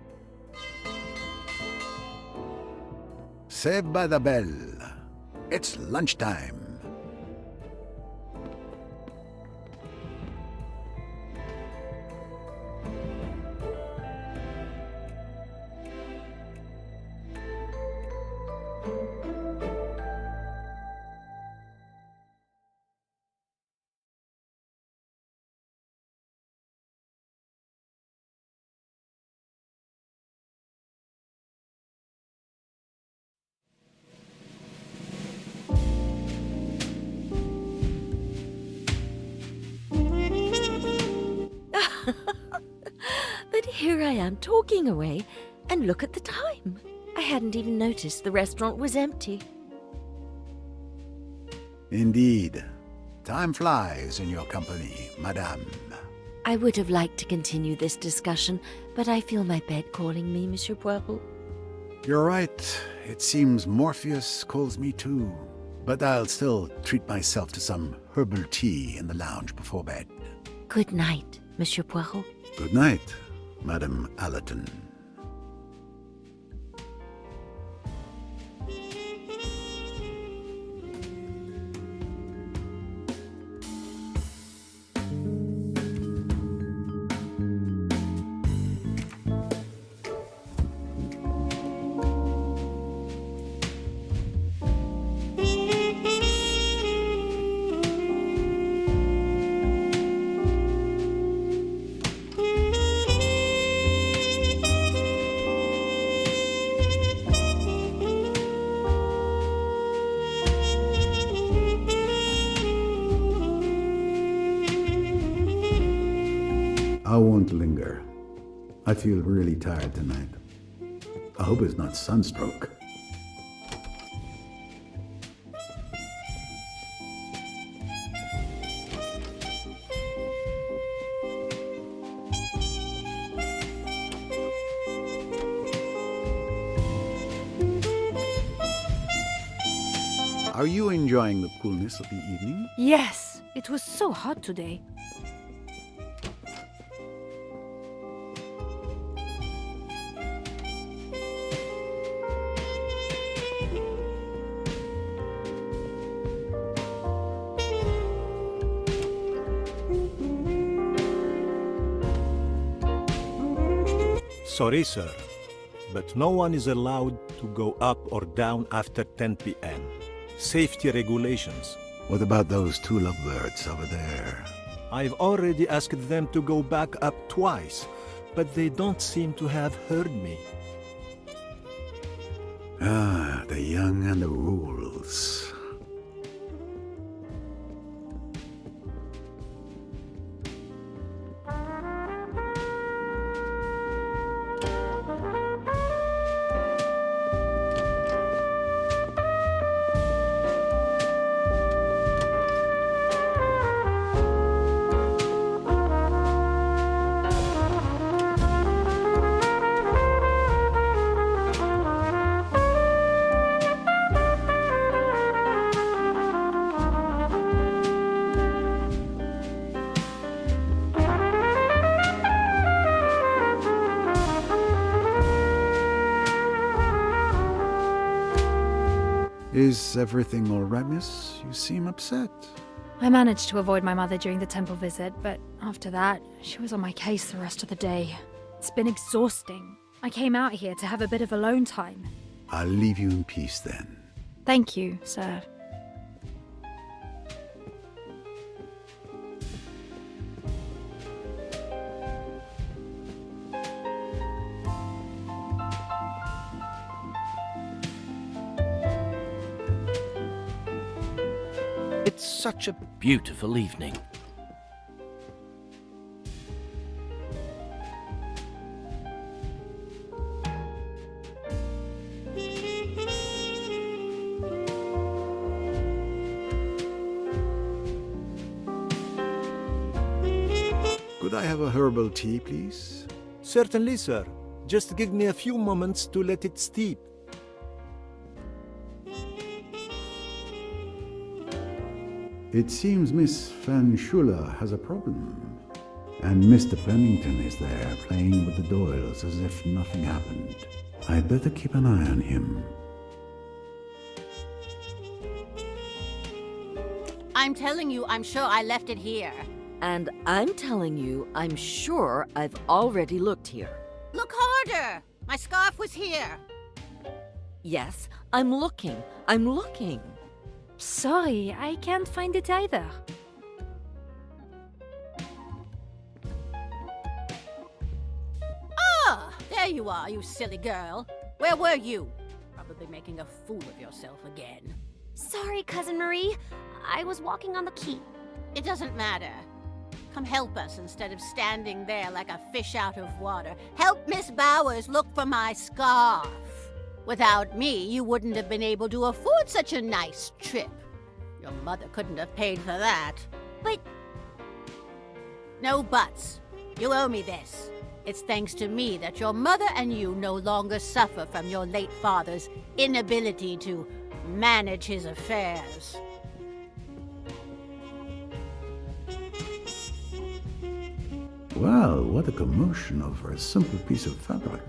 Saved by the bell. It's lunchtime. But here I am talking away, and look at the time. I hadn't even noticed the restaurant was empty. Indeed. Time flies in your company, madame. I would have liked to continue this discussion, but I feel my bed calling me, Monsieur Poirot. You're right. It seems Morpheus calls me too. But I'll still treat myself to some herbal tea in the lounge before bed. Good night, Monsieur Poirot. Good night, Madame Allerton. I won't linger. I feel really tired tonight. I hope it's not sunstroke. Are you enjoying the coolness of the evening? Yes, it was so hot today. Sorry, sir, but no one is allowed to go up or down after 10 p.m. Safety regulations. What about those two lovebirds over there? I've already asked them to go back up twice, but they don't seem to have heard me. Ah, the young and the rules. Is everything all right, miss? You seem upset. I managed to avoid my mother during the temple visit, but after that, she was on my case the rest of the day. It's been exhausting. I came out here to have a bit of alone time. I'll leave you in peace then. Thank you, sir. It's such a beautiful evening. Could I have a herbal tea, please? Certainly, sir. Just give me a few moments to let it steep. It seems Miss Van Schuler has a problem. And Mr. Pennington is there playing with the Doyles as if nothing happened. I'd better keep an eye on him. I'm telling you, I'm sure I left it here. And I'm telling you, I'm sure I've already looked here. Look harder! My scarf was here. Yes, I'm looking. I'm looking. Sorry, I can't find it either. Ah, there you are, you silly girl. Where were you? Probably making a fool of yourself again. Sorry, Cousin Marie. I was walking on the quay. It doesn't matter. Come help us instead of standing there like a fish out of water. Help Miss Bowers look for my scarf. Without me, you wouldn't have been able to afford such a nice trip. Your mother couldn't have paid for that. But... No buts. You owe me this. It's thanks to me that your mother and you no longer suffer from your late father's inability to manage his affairs. Well, what a commotion over a simple piece of fabric.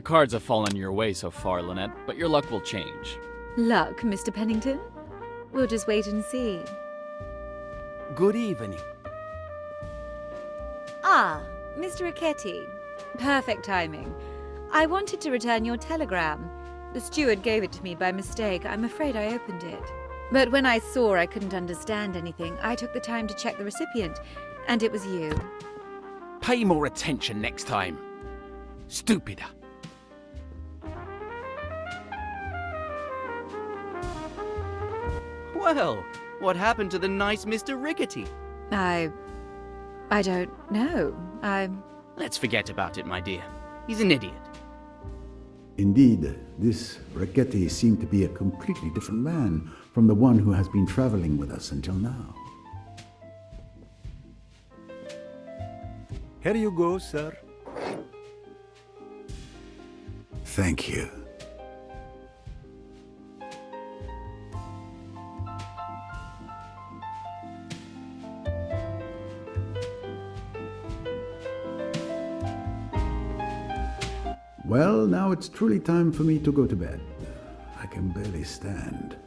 cards have fallen your way so far, Lynette, but your luck will change. Luck, Mr. Pennington? We'll just wait and see. Good evening. Ah, Mr. Ricchetti. Perfect timing. I wanted to return your telegram. The steward gave it to me by mistake. I'm afraid I opened it. But when I saw I couldn't understand anything, I took the time to check the recipient, and it was you. Pay more attention next time. Stupider. Well, what happened to the nice Mr. Rickety? I don't know. Let's forget about it, my dear. He's an idiot. Indeed, this Ricchetti seemed to be a completely different man from the one who has been traveling with us until now. Here you go, sir. Thank you. Well, now it's truly time for me to go to bed. I can barely stand.